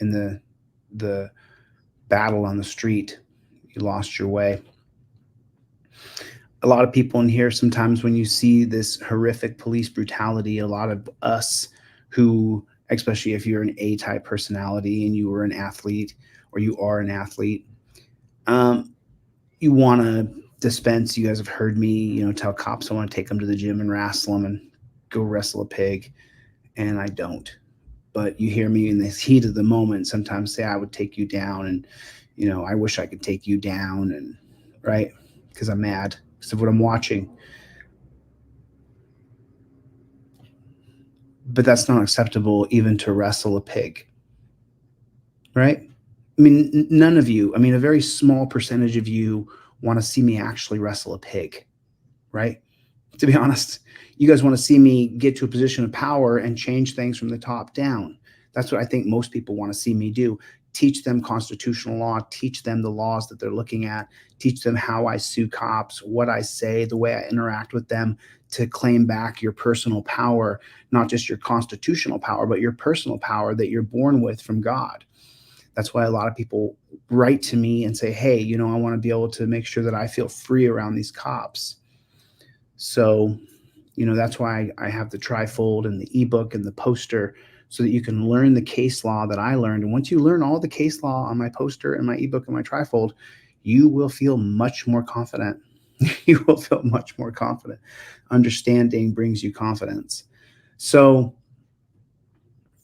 in the battle on the street. You lost your way. A lot of people in here, sometimes when you see this horrific police brutality, a lot of us who, especially if you're an A-type personality and you were an athlete or you are an athlete, you want to dispense. You guys have heard me, tell cops I want to take them to the gym and wrestle them and go wrestle a pig, and I don't. But you hear me in the heat of the moment sometimes say I would take you down, and I wish I could take you down, and right, because I'm mad because of what I'm watching. But that's not acceptable even to wrestle a pig, right? I mean, none of you, a very small percentage of you want to see me actually wrestle a pig, right? To be honest, you guys want to see me get to a position of power and change things from the top down. That's what I think most people want to see me do. Teach them constitutional law, teach them the laws that they're looking at, teach them how I sue cops, what I say, the way I interact with them to claim back your personal power, not just your constitutional power, but your personal power that you're born with from God. That's why a lot of people write to me and say, hey, I want to be able to make sure that I feel free around these cops. So, that's why I have the trifold and the ebook and the poster so that you can learn the case law that I learned. And once you learn all the case law on my poster and my ebook and my trifold, you will feel much more confident. You will feel much more confident. Understanding brings you confidence. So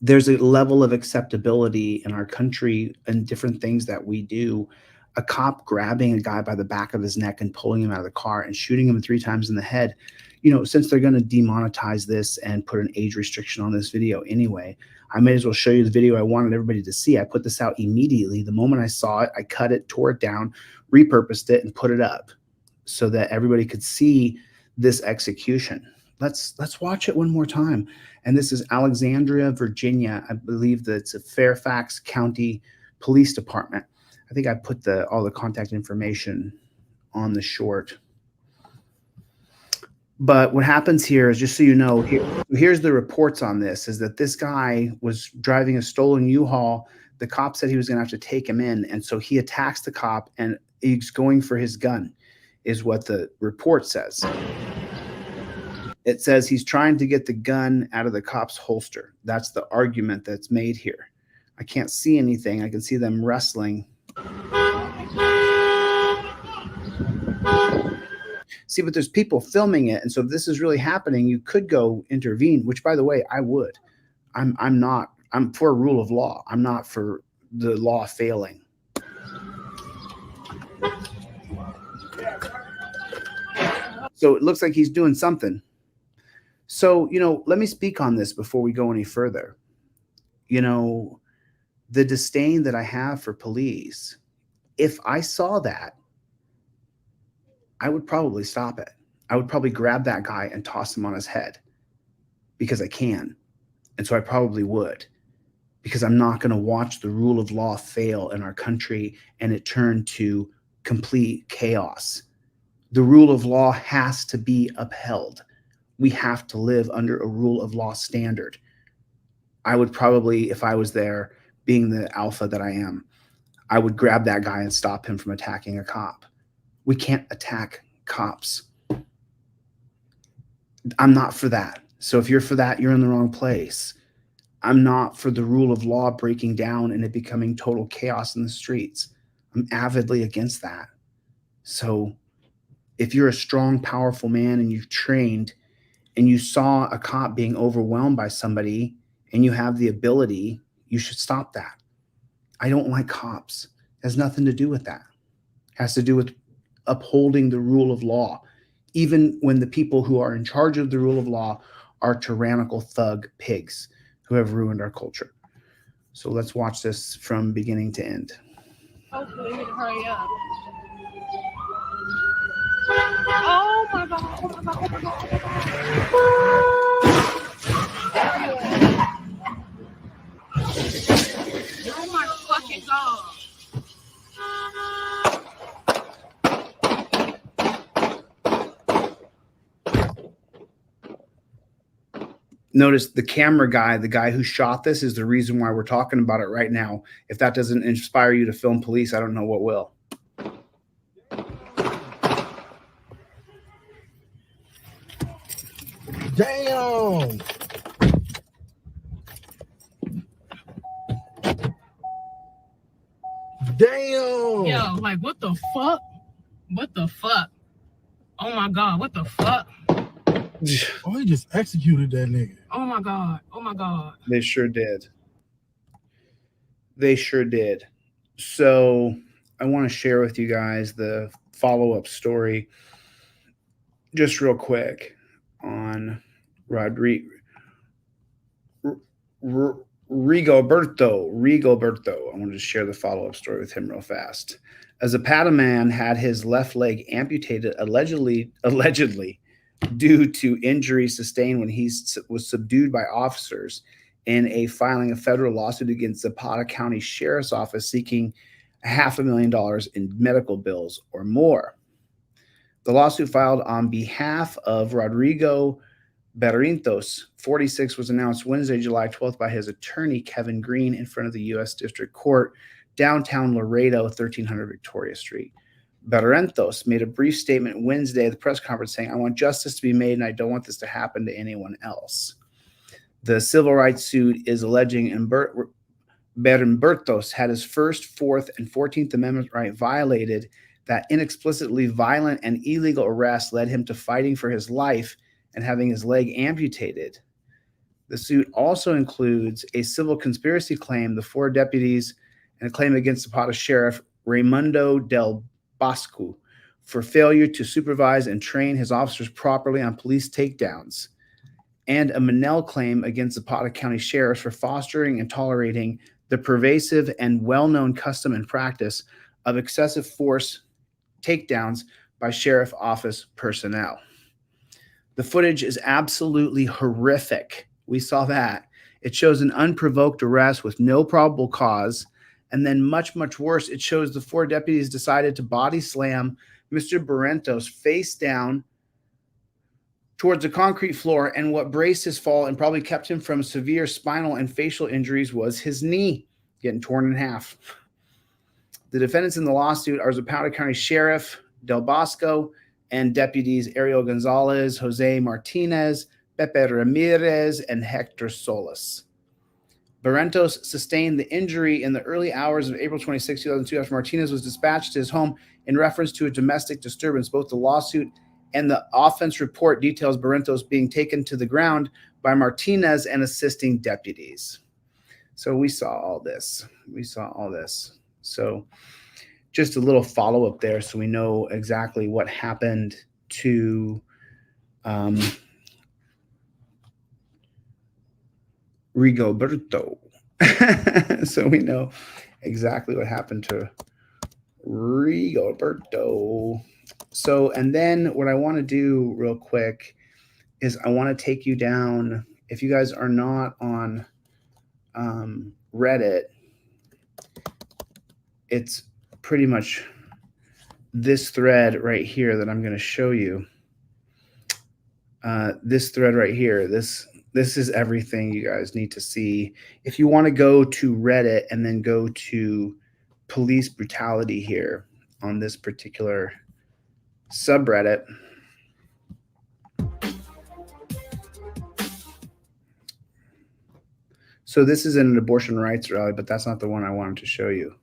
there's a level of acceptability in our country and different things that we do. A cop grabbing a guy by the back of his neck and pulling him out of the car and shooting him 3 times in the head. Since they're going to demonetize this and put an age restriction on this video anyway, I may as well show you the video I wanted everybody to see. I put this out immediately. The moment I saw it, I cut it, tore it down, repurposed it, and put it up so that everybody could see this execution. Let's watch it one more time. And this is Alexandria, Virginia. I believe that it's a Fairfax County Police Department. I think I put all the contact information on the short. But what happens here is, just so you know, here's the reports on this, is that this guy was driving a stolen U-Haul. The cop said he was going to have to take him in. And so he attacks the cop and he's going for his gun, is what the report says. It says he's trying to get the gun out of the cop's holster. That's the argument that's made here. I can't see anything. I can see them wrestling. See, but there's people filming it. And so if this is really happening, you could go intervene, which, by the way, I would. I'm for a rule of law. I'm not for the law failing. So it looks like he's doing something. So, let me speak on this before we go any further. The disdain that I have for police, if I saw that, I would probably stop it. I would probably grab that guy and toss him on his head because I can. And so I probably would, because I'm not going to watch the rule of law fail in our country and it turn to complete chaos. The rule of law has to be upheld. We have to live under a rule of law standard. I would probably, if I was there, being the alpha that I am, I would grab that guy and stop him from attacking a cop. We can't attack cops. I'm not for that. So if you're for that, you're in the wrong place. I'm not for the rule of law breaking down and it becoming total chaos in the streets. I'm avidly against that. So if you're a strong, powerful man and you've trained and you saw a cop being overwhelmed by somebody and you have the ability, you should stop that. I don't like cops. It has nothing to do with that. It has to do with upholding the rule of law, even when the people who are in charge of the rule of law are tyrannical thug pigs who have ruined our culture. So let's watch this from beginning to end. Hopefully, we can hurry up. Oh my God! Oh my God! Oh my God! Oh my fucking God! Notice the camera guy, the guy who shot this, is the reason why we're talking about it right now. If that doesn't inspire you to film police, I don't know what will. Damn. Damn. Yo, like, what the fuck? What the fuck? Oh my God, what the fuck? Oh, he just executed that nigga. Oh my God. Oh my God. They sure did. They sure did. So I want to share with you guys the follow-up story just real quick on Rigoberto. I wanted to share the follow-up story with him real fast. A Zapata man had his left leg amputated allegedly due to injuries sustained when he was subdued by officers in a filing a federal lawsuit against Zapata County Sheriff's Office seeking $500,000 in medical bills or more. The lawsuit filed on behalf of Rodrigo Barrientos, 46, was announced Wednesday, July 12th by his attorney, Kevin Green, in front of the U.S. District Court, downtown Laredo, 1300 Victoria Street. Barrientos made a brief statement Wednesday at the press conference saying, "I want justice to be made and I don't want this to happen to anyone else." The civil rights suit is alleging Barrientos had his First, Fourth, and 14th Amendment right violated, that inexplicitly violent and illegal arrest led him to fighting for his life and having his leg amputated. The suit also includes a civil conspiracy claim, the 4 deputies, and a claim against Zapata Sheriff Raimundo del Bosco for failure to supervise and train his officers properly on police takedowns, and a Monell claim against Zapata County Sheriffs for fostering and tolerating the pervasive and well-known custom and practice of excessive force takedowns by sheriff office personnel. The footage is absolutely horrific. We saw that. It shows an unprovoked arrest with no probable cause. And then much, much worse, it shows the 4 deputies decided to body slam Mr. Barrientos face down towards the concrete floor, and what braced his fall and probably kept him from severe spinal and facial injuries was his knee getting torn in half. The defendants in the lawsuit are Zapata County Sheriff Del Bosco and deputies Ariel Gonzalez, Jose Martinez, Pepe Ramirez, and Hector Solis. Barrientos sustained the injury in the early hours of April 26, 2002, after Martinez was dispatched to his home in reference to a domestic disturbance. Both the lawsuit and the offense report details Barrientos being taken to the ground by Martinez and assisting deputies. So we saw all this. So just a little follow-up there so we know exactly what happened to Rigoberto. So we know exactly what happened to Rigoberto. So, and then what I want to do real quick is I want to take you down. If you guys are not on Reddit, it's pretty much this thread right here that I'm going to show you. This thread right here, this is everything you guys need to see. If you want to go to Reddit and then go to police brutality here on this particular subreddit, so this is an abortion rights rally, but that's not the one I wanted to show you.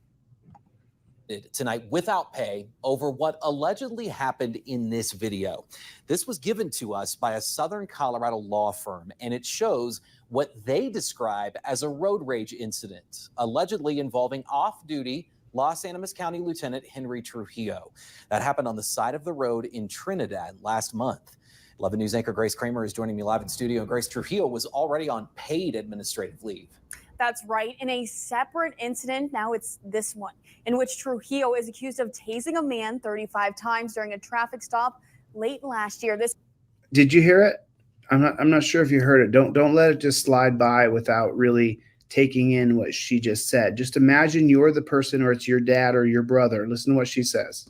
Tonight without pay over what allegedly happened in this video. This was given to us by a Southern Colorado law firm, and it shows what they describe as a road rage incident, allegedly involving off-duty Los Animas County Lieutenant Henry Trujillo. That happened on the side of the road in Trinidad last month. 11 News anchor Grace Kramer is joining me live in studio. Grace, Trujillo was already on paid administrative leave. That's right. In a separate incident, now it's this one, in which Trujillo is accused of tasing a man 35 times during a traffic stop late last year. Did you hear it? I'm not sure if you heard it. Don't let it just slide by without really taking in what she just said. Just imagine you're the person, or it's your dad or your brother. Listen to what she says.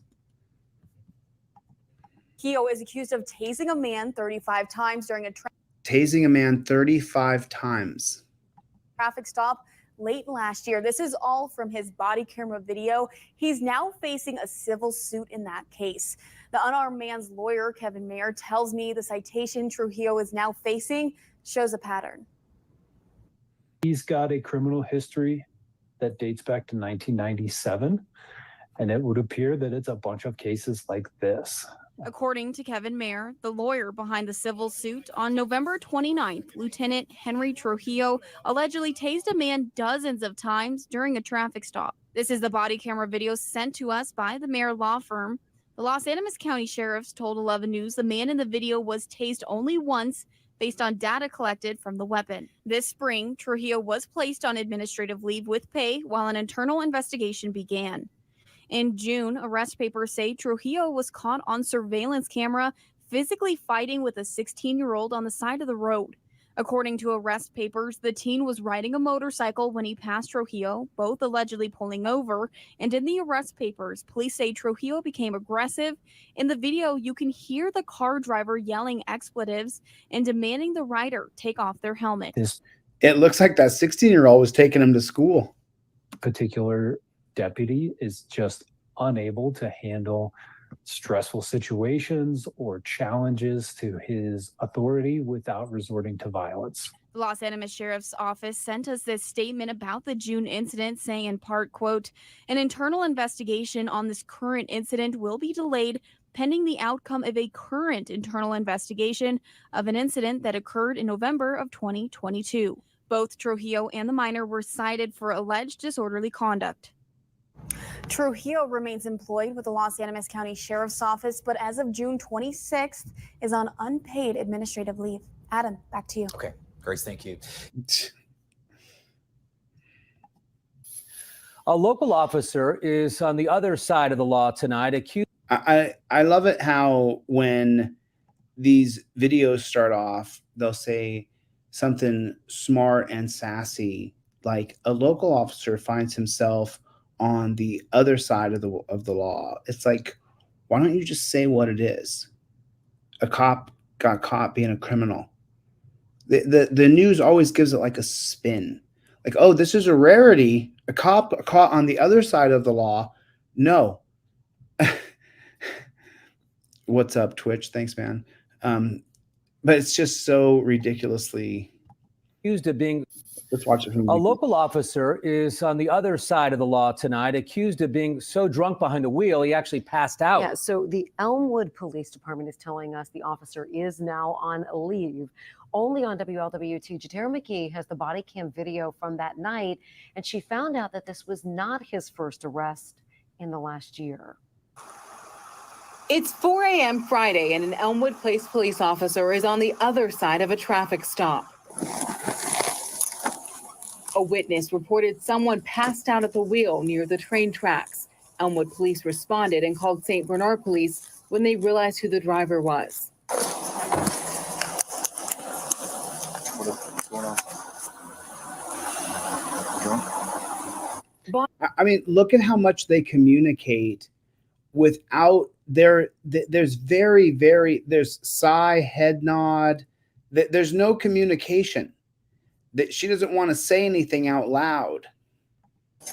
Trujillo is accused of tasing a man 35 times during a tasing a man 35 times. Traffic stop late last year. This is all from his body camera video. He's now facing a civil suit in that case. The unarmed man's lawyer, Kevin Mayer, tells me the citation Trujillo is now facing shows a pattern. He's got a criminal history that dates back to 1997, and it would appear that it's a bunch of cases like this. According to Kevin Mayer, the lawyer behind the civil suit, on November 29th, Lieutenant Henry Trujillo allegedly tased a man dozens of times during a traffic stop. This is the body camera video sent to us by the Mayer law firm. The Los Animas County sheriffs told 11 News the man in the video was tased only once based on data collected from the weapon. This spring, Trujillo was placed on administrative leave with pay while an internal investigation began. In June, arrest papers say Trujillo was caught on surveillance camera physically fighting with a 16-year-old on the side of the road. According to arrest papers, the teen was riding a motorcycle when he passed Trujillo, both allegedly pulling over. And in the arrest papers, police say Trujillo became aggressive. In the video, you can hear the car driver yelling expletives and demanding the rider take off their helmet. It looks like that 16-year-old was taking him to school. Particular deputy is just unable to handle stressful situations or challenges to his authority without resorting to violence. The Los Animas Sheriff's Office sent us this statement about the June incident, saying in part, quote, an internal investigation on this current incident will be delayed pending the outcome of a current internal investigation of an incident that occurred in November of 2022. Both Trujillo and the minor were cited for alleged disorderly conduct. Trujillo remains employed with the Los Animas County Sheriff's Office, but as of June 26th is on unpaid administrative leave. Adam, back to you. Okay, Grace, thank you. A local officer is on the other side of the law tonight, accused. I love it how when these videos start off, they'll say something smart and sassy, like a local officer finds himself on the other side of the law. It's like, why don't you just say what it is? A cop got caught being a criminal. The news always gives it like a spin. Like, oh, this is a rarity. A cop caught on the other side of the law. No. What's up, Twitch? Thanks, man. But it's just so ridiculously accused of being. Let's watch it from a local officer is on the other side of the law tonight, accused of being so drunk behind the wheel he actually passed out. Yeah, so the Elmwood Police Department is telling us the officer is now on leave. Only on WLWT, Jatera McKee has the body cam video from that night, and she found out that this was not his first arrest in the last year. It's 4 a.m. Friday, and an Elmwood Place police officer is on the other side of a traffic stop. A witness reported someone passed out at the wheel near the train tracks. Elmwood police responded and called St. Bernard police when they realized who the driver was. What's going on? I mean, look at how much they communicate without there's there's sigh, head nod. There's no communication. That she doesn't want to say anything out loud.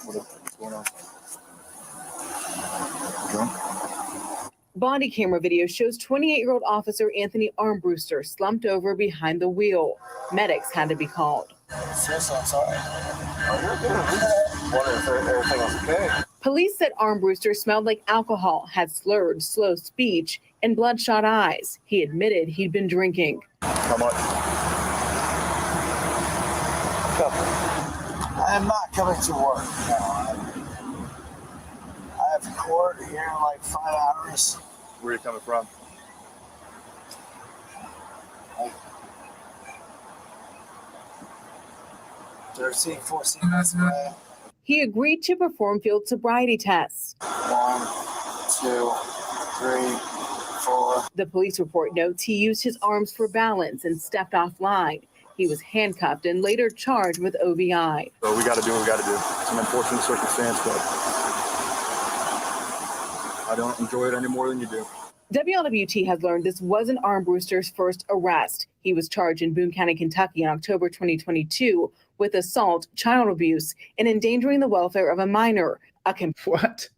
What's going on? Body camera video shows 28-year-old officer Anthony Armbruster slumped over behind the wheel. Medics had to be called. Seriously, I'm sorry. Wondering if everything was okay. Police said Armbruster smelled like alcohol, had slurred, slow speech, and bloodshot eyes. He admitted he'd been drinking. How much? I am not coming to work now. I have court here in like 5 hours. Where are you coming from? They're seeing 4 minutes away. He agreed to perform field sobriety tests. 1, 2, 3, 4. The police report notes he used his arms for balance and stepped offline. He was handcuffed and later charged with OVI. So we got to do what we got to do. It's an unfortunate circumstance, but I don't enjoy it any more than you do. WLWT has learned this wasn't Armbruster's first arrest. He was charged in Boone County, Kentucky in October 2022 with assault, child abuse, and endangering the welfare of a minor. What?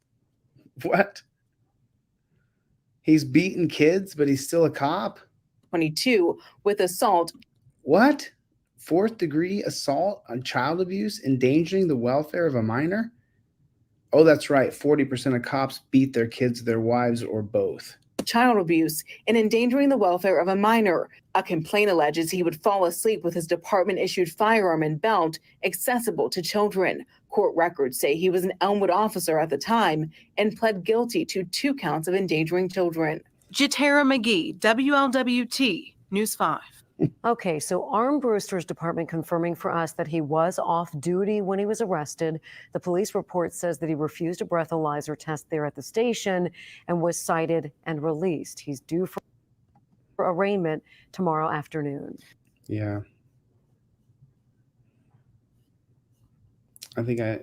He's beating kids, but he's still a cop? 22 with assault. What? 4th degree assault on child abuse, endangering the welfare of a minor? Oh, that's right. 40% of cops beat their kids, their wives, or both. Child abuse and endangering the welfare of a minor. A complaint alleges he would fall asleep with his department-issued firearm and belt accessible to children. Court records say he was an Elmwood officer at the time and pled guilty to 2 counts of endangering children. Jatera McGee, WLWT, News 5. Okay, so Armbruster's department confirming for us that he was off duty when he was arrested. The police report says that he refused a breathalyzer test there at the station and was cited and released. He's due for arraignment tomorrow afternoon. Yeah. I think there's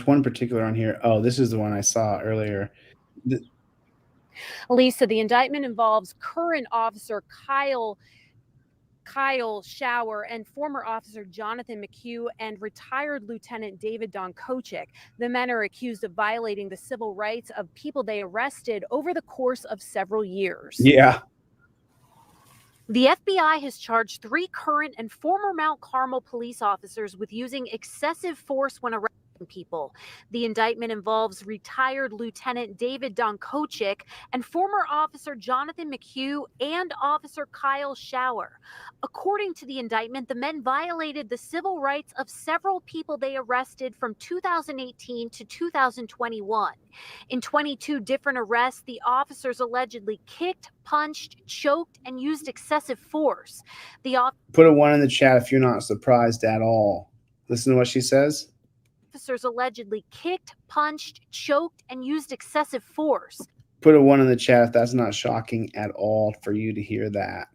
one particular on here. Oh, this is the one I saw earlier. Lisa, the indictment involves current officer Kyle Shower and former officer Jonathan McHugh and retired Lieutenant David Donkochik. The men are accused of violating the civil rights of people they arrested over the course of several years. Yeah. The FBI has charged 3 current and former Mount Carmel police officers with using excessive force when arresting people. The indictment involves retired Lieutenant David Donkochik and former officer Jonathan McHugh and officer Kyle Shower. According to the indictment, the men violated the civil rights of several people they arrested from 2018 to 2021. In 22 different arrests, the officers allegedly kicked, punched, choked, and used excessive force. Put a 1 in the chat if you're not surprised at all. Listen to what she says. Officers allegedly kicked, punched, choked, and used excessive force. Put a 1 in the chat if that's not shocking at all for you to hear that.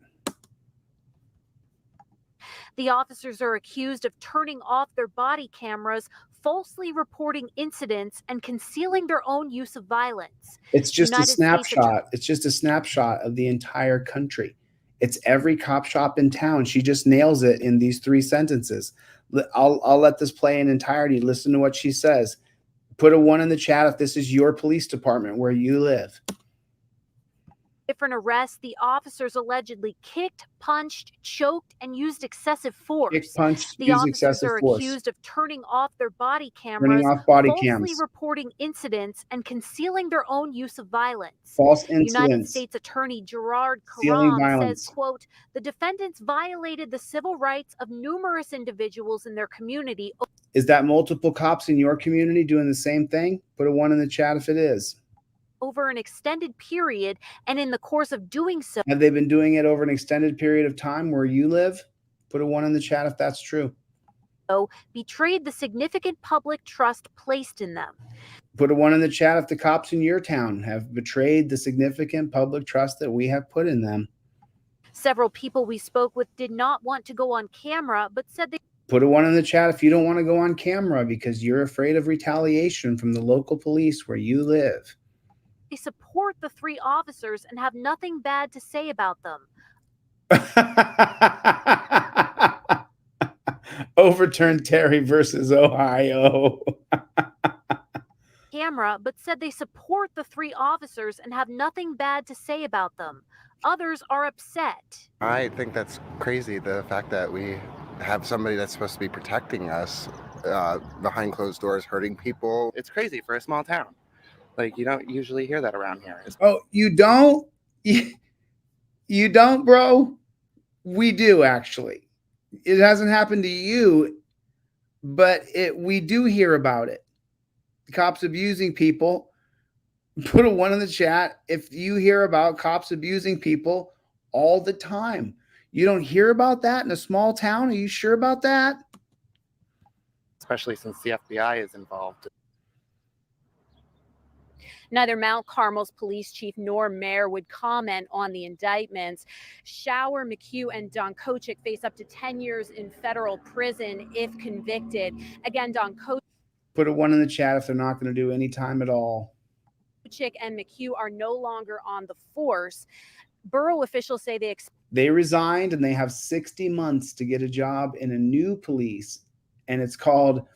The officers are accused of turning off their body cameras, falsely reporting incidents, and concealing their own use of violence. It's just a snapshot. It's just a snapshot of the entire country. It's every cop shop in town. She just nails it in these 3 sentences. I'll let this play in entirety. Listen to what she says. Put a 1 in the chat if this is your police department where you live. Different arrests, the officers allegedly kicked, punched, choked, and used excessive force. Kicked, punched, the used officers excessive are force. accused of turning off their body cameras, Turning off body falsely cams. reporting incidents, and concealing their own use of violence. False United incidents. States Attorney Gerard Concealing Karam violence. says, quote, the defendants violated the civil rights of numerous individuals in their community. Is that multiple cops in your community doing the same thing? Put a 1 in the chat if it is. Over an extended period, and in the course of doing so, Have they been doing it over an extended period of time where you live? Put a 1 in the chat if that's true. betrayed the significant public trust placed in them. Put a 1 in the chat if the cops in your town have betrayed the significant public trust that we have put in them. Several people we spoke with did not want to go on camera, but said they Put a 1 in the chat if you don't want to go on camera because you're afraid of retaliation from the local police where you live. support the 3 officers and have nothing bad to say about them. Overturn Terry versus Ohio. Camera, but said they support the 3 officers and have nothing bad to say about them. Others are upset. I think that's crazy, the fact that we have somebody that's supposed to be protecting us behind closed doors hurting people. It's crazy for a small town. Like, you don't usually hear that around here. Oh, you don't? You don't, bro? We do, actually. It hasn't happened to you, but we do hear about it. The cops abusing people. Put a 1 in the chat if you hear about cops abusing people all the time. You don't hear about that in a small town? Are you sure about that? Especially since the FBI is involved. Neither Mount Carmel's police chief nor mayor would comment on the indictments. Shower, McHugh, and Don Kochik face up to 10 years in federal prison if convicted. Again, Don Put a 1 in the chat if they're not going to do any time at all. Kochik and McHugh are no longer on the force. Borough officials say they resigned and they have 60 months to get a job in a new police, and it's called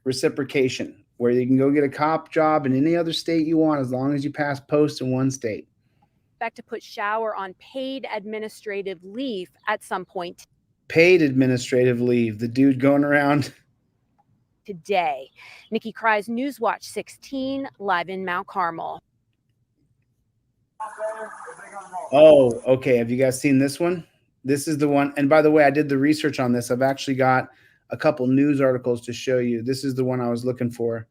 reciprocation, where you can go get a cop job in any other state you want as long as you pass post in one state. expect to put Shower on paid administrative leave at some point Paid administrative leave. The dude going around. today. Nikki Cries, Newswatch 16, live in Mount Carmel. Oh, okay. Have you guys seen this one? This is the one. And by the way, I did the research on this. I've actually got a couple news articles to show you. This is the one I was looking for.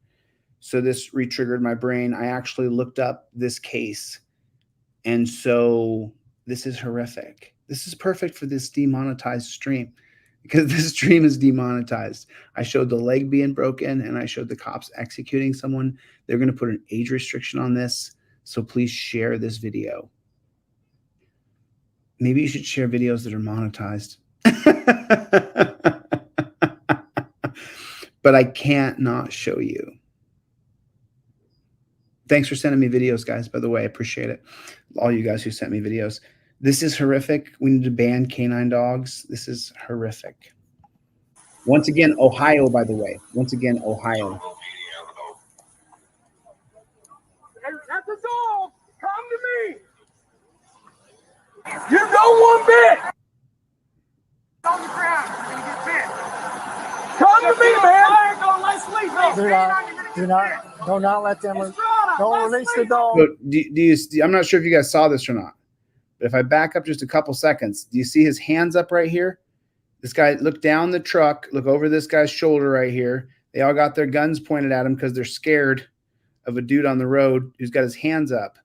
So this re-triggered my brain. I actually looked up this case. And so this is horrific. This is perfect for this demonetized stream because this stream is demonetized. I showed the leg being broken and I showed the cops executing someone. They're going to put an age restriction on this. So please share this video. Maybe you should share videos that are monetized. But I can't not show you. Thanks for sending me videos, guys. By the way, I appreciate it. All you guys who sent me videos. This is horrific. We need to ban canine dogs. This is horrific. Once again, Ohio, by the way. Once again, Ohio. At the dog, come to me. You don't want bit. On the ground, you're gonna get bit. Come to me, man. Do not let them. Don't release the dog. So I'm not sure if you guys saw this or not, but if I back up just a couple seconds, do you see his hands up right here? This guy, look down the truck, look over this guy's shoulder right here. They all got their guns pointed at him because they're scared of a dude on the road who's got his hands up.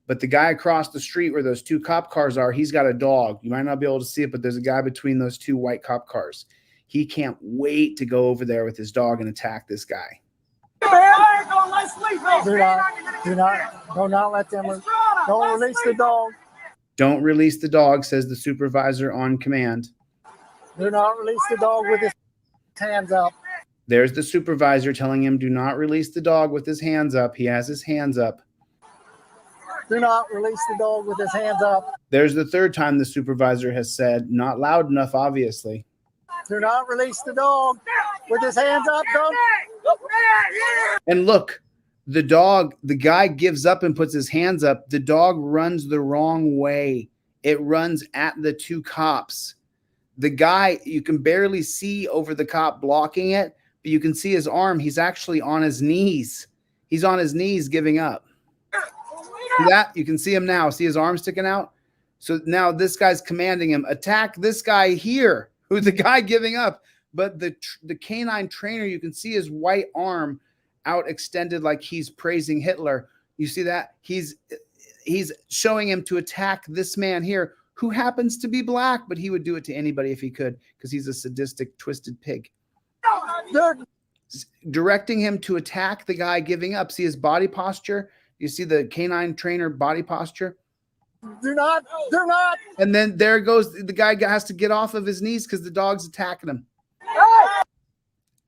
But the guy across the street where those two cop cars are, he's got a dog. You might not be able to see it, but there's a guy between those two white cop cars. He can't wait to go over there with his dog and attack this guy. Do not let them. Don't release the dog. Don't release the dog, says the supervisor on command. Do not release the dog with his hands up. There's the supervisor telling him, do not release the dog with his hands up. He has his hands up. Do not release the dog with his hands up. There's the third time the supervisor has said, not loud enough, obviously. Do not release the dog with his hands up. Don't. And look, the dog, the guy gives up and puts his hands up. The dog runs the wrong way. It runs at the two cops. The guy, you can barely see over the cop blocking it, but you can see his arm. He's actually on his knees. He's on his knees giving up. See that? You can see him now. See his arm sticking out? So now this guy's commanding him, attack this guy here, who's the guy giving up. But the canine trainer, you can see his white arm out extended like he's praising Hitler. You see that? He's showing him to attack this man here who happens to be black, but he would do it to anybody if he could because he's a sadistic, twisted pig. They're directing him to attack the guy giving up. See his body posture? You see the canine trainer body posture? They're not. And then there goes the guy has to get off of his knees because the dog's attacking him.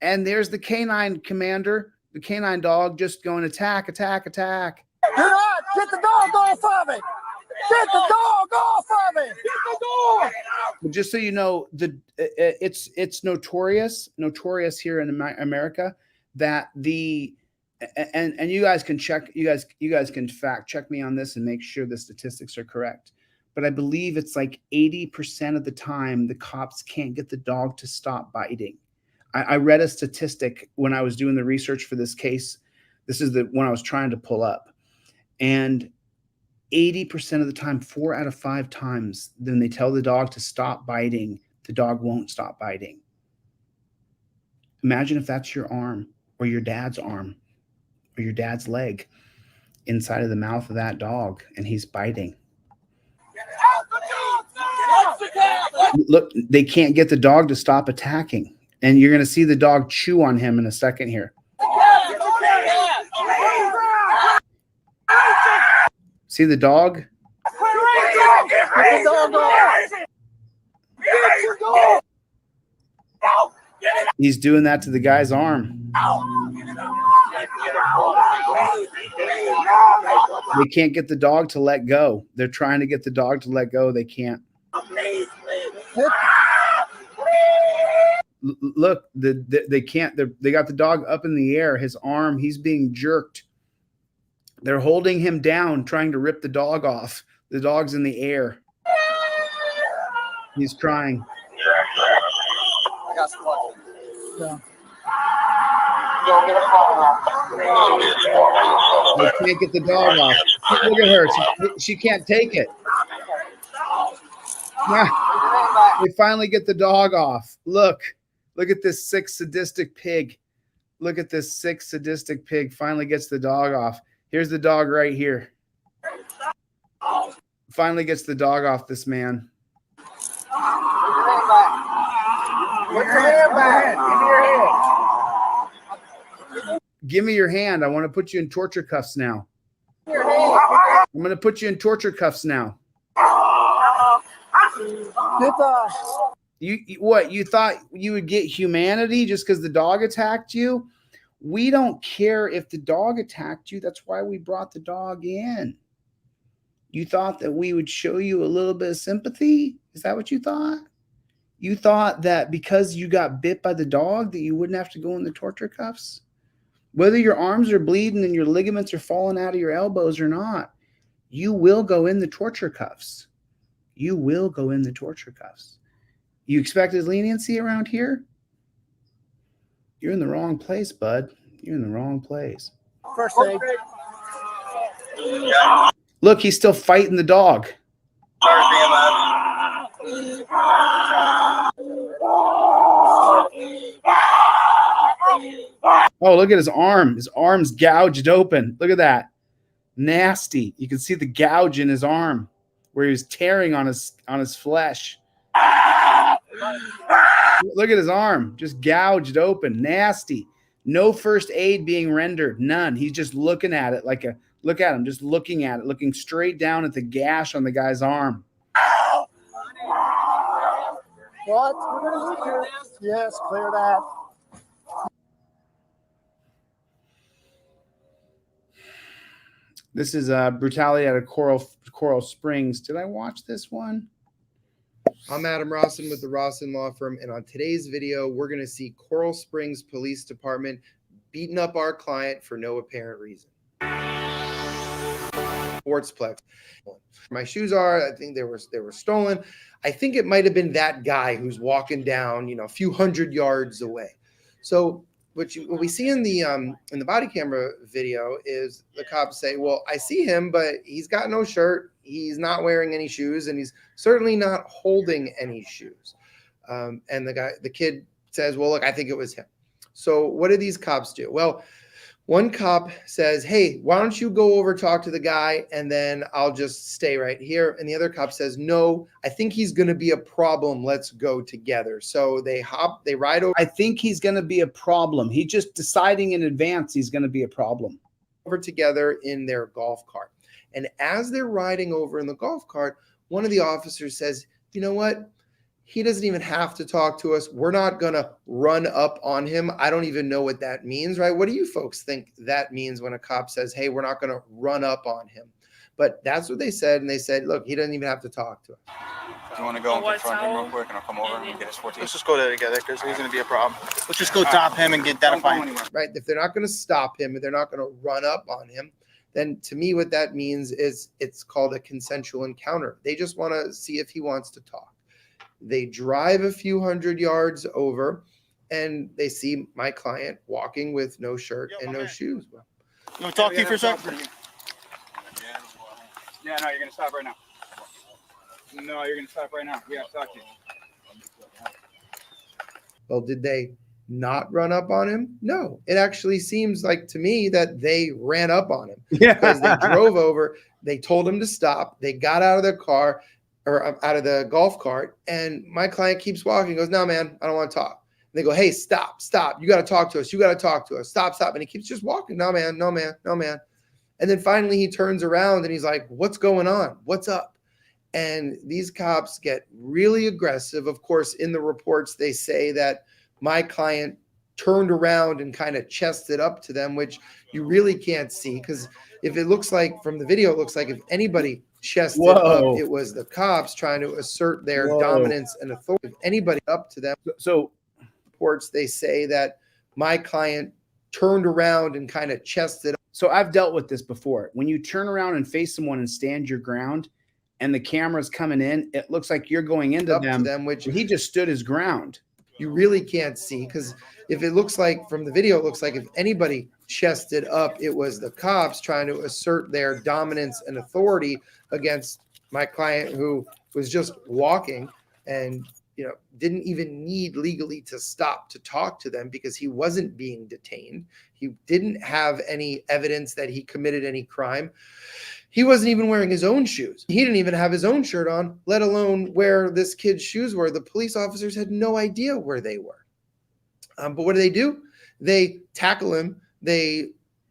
And there's the canine commander, the canine dog, just going attack, attack, attack. They're not. Get the dog off of it. Get the dog off of it. Get the dog. Just so you know, it's notorious here in America that and you guys can check, you guys can fact check me on this and make sure the statistics are correct. But I believe it's like 80% of the time the cops can't get the dog to stop biting. I read a statistic when I was doing the research for this case. This is the one I was trying to pull up. And 80% of the time, 4 out of 5 times, then they tell the dog to stop biting, the dog won't stop biting. Imagine if that's your arm or your dad's arm or your dad's leg inside of the mouth of that dog and he's biting. Look, they can't get the dog to stop attacking. And you're going to see the dog chew on him in a second here. See the dog? He's doing that to the guy's arm. They can't get the dog to let go. They're trying to get the dog to let go. They can't. Look, they can't. They got the dog up in the air. His arm, he's being jerked. They're holding him down, trying to rip the dog off. The dog's in the air. He's crying. Yeah. They can't get the dog off. Look at her. She can't take it. They finally get the dog off. Look at this sick, sadistic pig. Look at this sick, sadistic pig. Finally gets the dog off. Here's the dog right here. Finally gets the dog off this man. Put your hand back. Give me your hand. Give me your hand. I want to put you in torture cuffs now. I'm going to put you in torture cuffs now. You thought you would get humanity just because the dog attacked you? We don't care if the dog attacked you. That's why we brought the dog in. You thought that we would show you a little bit of sympathy? Is that what you thought? You thought that because you got bit by the dog that you wouldn't have to go in the torture cuffs? Whether your arms are bleeding and your ligaments are falling out of your elbows or not, you will go in the torture cuffs. You will go in the torture cuffs. You expected leniency around here? You're in the wrong place, bud. You're in the wrong place. First aid. Look, he's still fighting the dog. Oh, look at his arm. His arm's gouged open. Look at that. Nasty. You can see the gouge in his arm where he was tearing on his flesh. Look at his arm, just gouged open. Nasty. No first aid being rendered. None. He's just looking at it like look at him, just looking at it, looking straight down at the gash on the guy's arm. What? We're going to leave here. Yes, clear that. This is brutality out of Coral Springs. Did I watch this one? I'm Adam Rawson with the Rawson Law Firm, and on today's video, we're going to see Coral Springs Police Department beating up our client for no apparent reason. Sportsplex. My shoes I think they were stolen. I think it might have been that guy who's walking down, a few hundred yards away. So what we see in the body camera video is the cops say, well, I see him, but he's got no shirt. He's not wearing any shoes, and he's certainly not holding any shoes. And the kid says, well, look, I think it was him. So what did these cops do? Well, One cop says, hey, why don't you go over, talk to the guy, and then I'll just stay right here. And the other cop says, no, I think he's going to be a problem. Let's go together. So they ride over. I think he's going to be a problem. He's just deciding in advance he's going to be a problem. Over together in their golf cart. And as they're riding over in the golf cart, one of the officers says, you know what? He doesn't even have to talk to us. We're not going to run up on him. I don't even know what that means, right? What do you folks think that means when a cop says, hey, we're not going to run up on him? But that's what they said. And they said, look, he doesn't even have to talk to us. Do you want to go and confront him real quick, and I'll come over and get his 14? Let's just go there together because he's going to be a problem. Let's just go top him and identify him. Right? If they're not going to stop him, if they're not going to run up on him, then to me what that means is it's called a consensual encounter. They just want to see if he wants to talk. They drive a few hundred yards over and they see my client walking with no shirt and no shoes. You want to talk to you for a second? Yeah, no, you're going to stop right now. No, you're going to stop right now. We have to talk to you. Well, did they not run up on him? No, it actually seems like to me that they ran up on him because they drove over. They told him to stop. They got out of their car or out of the golf cart. And my client keeps walking. He goes, no, man, I don't want to talk. And they go, hey, stop. You got to talk to us. You got to talk to us. Stop. And he keeps just walking. No, man. And then finally he turns around and he's like, what's going on? What's up? And these cops get really aggressive. Of course, in the reports, they say that my client turned around and kind of chested up to them, which you really can't see because if it looks like from the video, it looks like if anybody chested up, it was the cops trying to assert their dominance and authority. If anybody up to them. So reports, they say that my client turned around and kind of chested up. So I've dealt with this before. When you turn around and face someone and stand your ground and the camera's coming in, it looks like you're going into them, which he just stood his ground. You really can't see because if it looks like from the video, it looks like if anybody chested up, it was the cops trying to assert their dominance and authority against my client who was just walking and didn't even need legally to stop to talk to them because he wasn't being detained. He didn't have any evidence that he committed any crime. He wasn't even wearing his own shoes. He didn't even have his own shirt on, let alone where this kid's shoes were. The police officers had no idea where they were. But what do? They tackle him.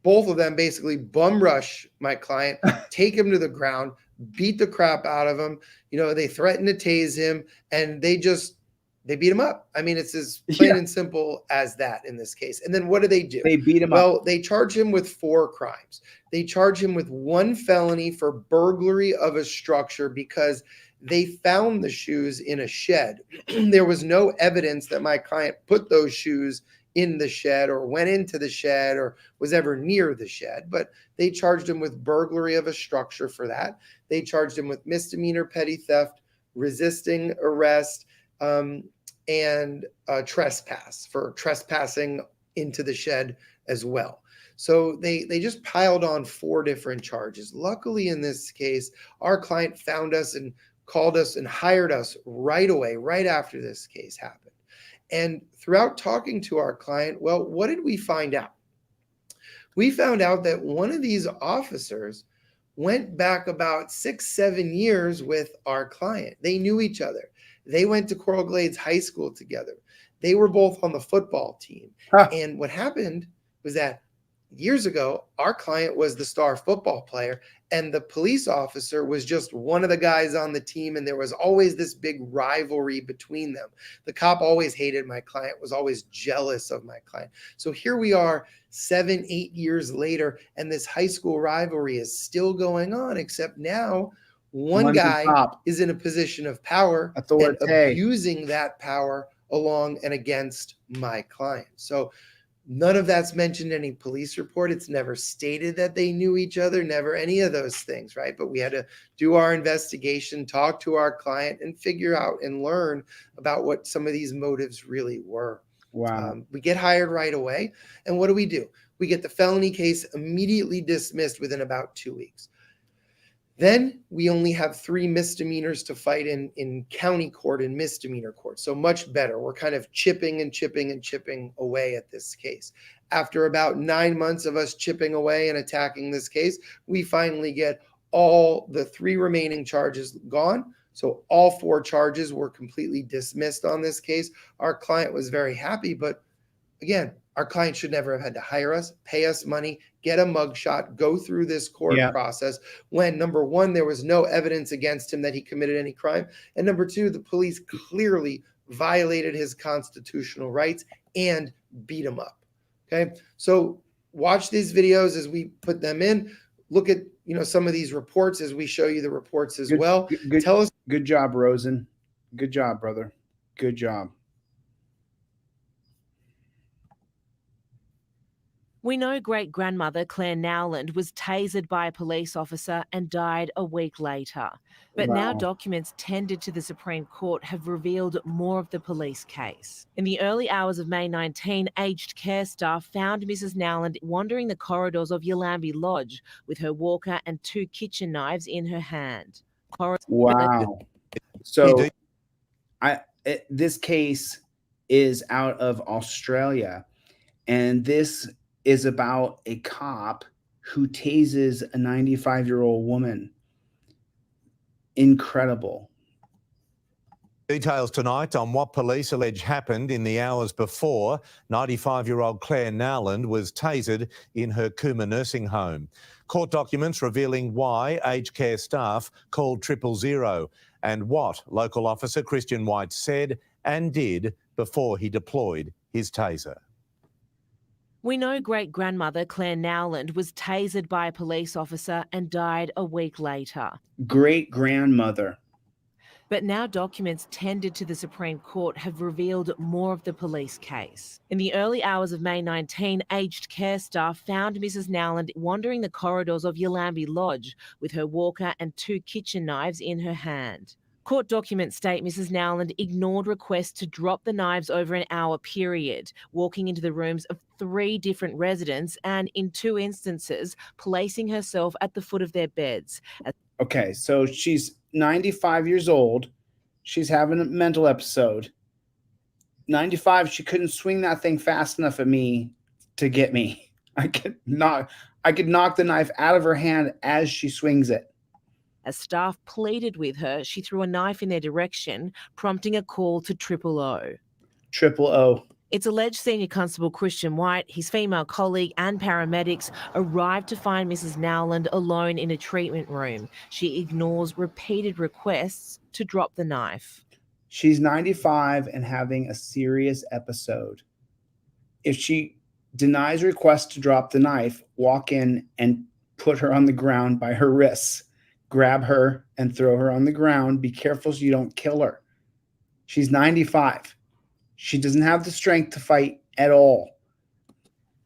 Both of them basically bum rush my client, take him to the ground, beat the crap out of him. They threaten to tase him and they beat him up. I mean, it's as plain and simple as that in this case. And then what do? They beat him up. Well, they charge him with 4 crimes. They charge him with 1 felony for burglary of a structure because they found the shoes in a shed. There was no evidence that my client put those shoes in the shed or went into the shed or was ever near the shed, but they charged him with burglary of a structure for that. They charged him with misdemeanor petty theft, resisting arrest, and trespass for trespassing into the shed as well. So they just piled on 4 different charges. Luckily, in this case, our client found us and called us and hired us right away, right after this case happened. And throughout talking to our client, well, what did we find out? We found out that one of these officers went back about 6-7 years with our client. They knew each other. They went to Coral Glades High School together. They were both on the football team. And what happened was that years ago, our client was the star football player and the police officer was just one of the guys on the team. And there was always this big rivalry between them. The cop always hated my client, was always jealous of my client. So here we are 7-8 years later, and this high school rivalry is still going on, except now one guy is in a position of power and abusing that power along and against my client. So none of that's mentioned in any police report. It's never stated that they knew each other, never any of those things, right? But we had to do our investigation, talk to our client, and figure out and learn about what some of these motives really were. Wow. We get hired right away. And what do? We get the felony case immediately dismissed within about 2 weeks. Then we only have 3 misdemeanors to fight in county court and misdemeanor court. So much better. We're kind of chipping and chipping and chipping away at this case. After about 9 months of us chipping away and attacking this case, we finally get all the 3 remaining charges gone. So all 4 charges were completely dismissed on this case. Our client was very happy, but again, our client should never have had to hire us, pay us money, get a mugshot, go through this court process when, number one, there was no evidence against him that he committed any crime. And number 2, the police clearly violated his constitutional rights and beat him up. Okay. So watch these videos as we put them in. Look at, some of these reports as we show you the reports as well. Tell us. Good job, Rosen. Good job, brother. Good job. We know great-grandmother Claire Nowland was tasered by a police officer and died a week later. But now documents tendered to the Supreme Court have revealed more of the police case. In the early hours of May 19, aged care staff found Mrs. Nowland wandering the corridors of Yallambee Lodge with her walker and 2 kitchen knives in her hand. Wow. So this case is out of Australia, and this is about a cop who tases a 95-year-old woman. Incredible. Details tonight on what police allege happened in the hours before 95-year-old Claire Nowland was tasered in her Cooma nursing home. Court documents revealing why aged care staff called 000 and what local officer Christian White said and did before he deployed his taser. We know great-grandmother Claire Nowland was tasered by a police officer and died a week later. Great-grandmother. But now documents tendered to the Supreme Court have revealed more of the police case. In the early hours of May 19, aged care staff found Mrs. Nowland wandering the corridors of Yallambee Lodge with her walker and 2 kitchen knives in her hand. Court documents state Mrs. Nowland ignored requests to drop the knives over an hour period, walking into the rooms of 3 different residents and, in 2 instances, placing herself at the foot of their beds. Okay, so she's 95 years old. She's having a mental episode. 95, she couldn't swing that thing fast enough at me to get me. I could knock the knife out of her hand as she swings it. As staff pleaded with her, she threw a knife in their direction, prompting a call to 000. 000. It's alleged Senior Constable Christian White, his female colleague and paramedics arrived to find Mrs. Nowland alone in a treatment room. She ignores repeated requests to drop the knife. She's 95 and having a serious episode. If she denies requests to drop the knife, walk in and put her on the ground by her wrists. Grab her and throw her on the ground. Be careful so you don't kill her. She's 95. She doesn't have the strength to fight at all.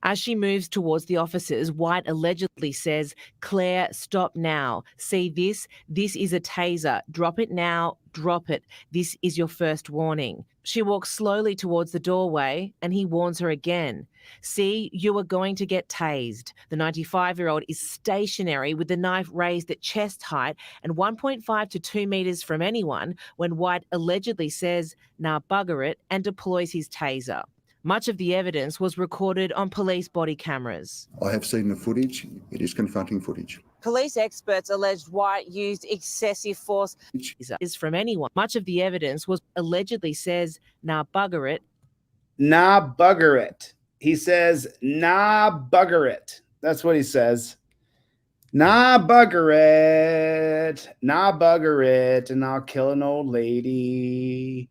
As she moves towards the officers, White allegedly says, "Claire, stop now. See this? This is a taser. Drop it now. Drop it. This is your first warning." She walks slowly towards the doorway and he warns her again. "See, you are going to get tased." The 95-year-old is stationary with the knife raised at chest height and 1.5 to 2 meters from anyone when White allegedly says, "Nah, bugger it," and deploys his taser. Much of the evidence was recorded on police body cameras. I have seen the footage. It is confronting footage. Police experts alleged White used excessive force is from anyone. Much of the evidence was allegedly says, "Nah, bugger it." Nah, bugger it. He says, "Nah, bugger it." That's what he says. Nah, bugger it. Nah, bugger it. And I'll kill an old lady.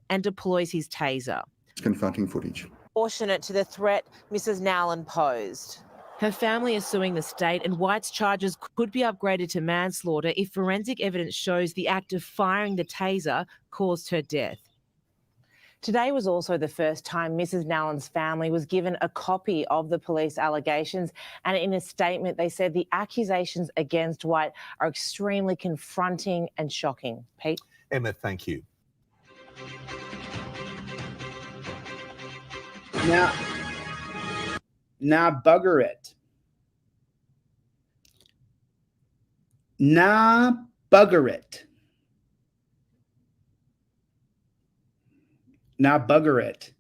And deploys his taser. It's confronting footage. Proportionate to the threat Mrs. Nowland posed. Her family is suing the state, and White's charges could be upgraded to manslaughter if forensic evidence shows the act of firing the taser caused her death. Today was also the first time Mrs. Nowland's family was given a copy of the police allegations, and in a statement they said the accusations against White are extremely confronting and shocking. Pete? Emma, thank you. Now bugger it. Nah, bugger it. Nah, bugger it.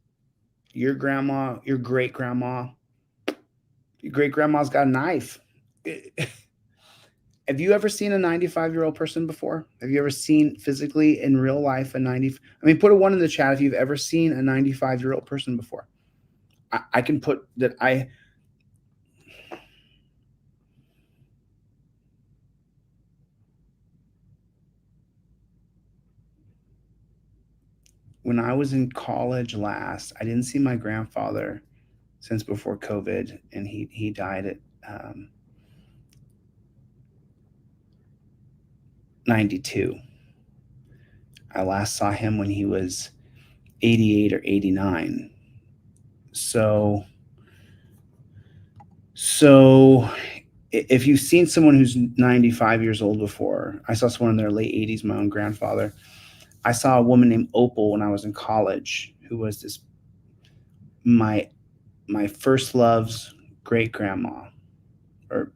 Your grandma, your great grandma, your great grandma's got a knife. Have you ever seen a 95-year-old person before? Have you ever seen physically in real life a 90? I mean, put a 1 in the chat if you've ever seen a 95-year-old person before. I can put that when I was in college last, I didn't see my grandfather since before COVID, and he died at 92. I last saw him when he was 88 or 89. So if you've seen someone who's 95 years old before, I saw someone in their late 80s, my own grandfather. I saw a woman named Opal when I was in college, who was this my first love's great grandma. Or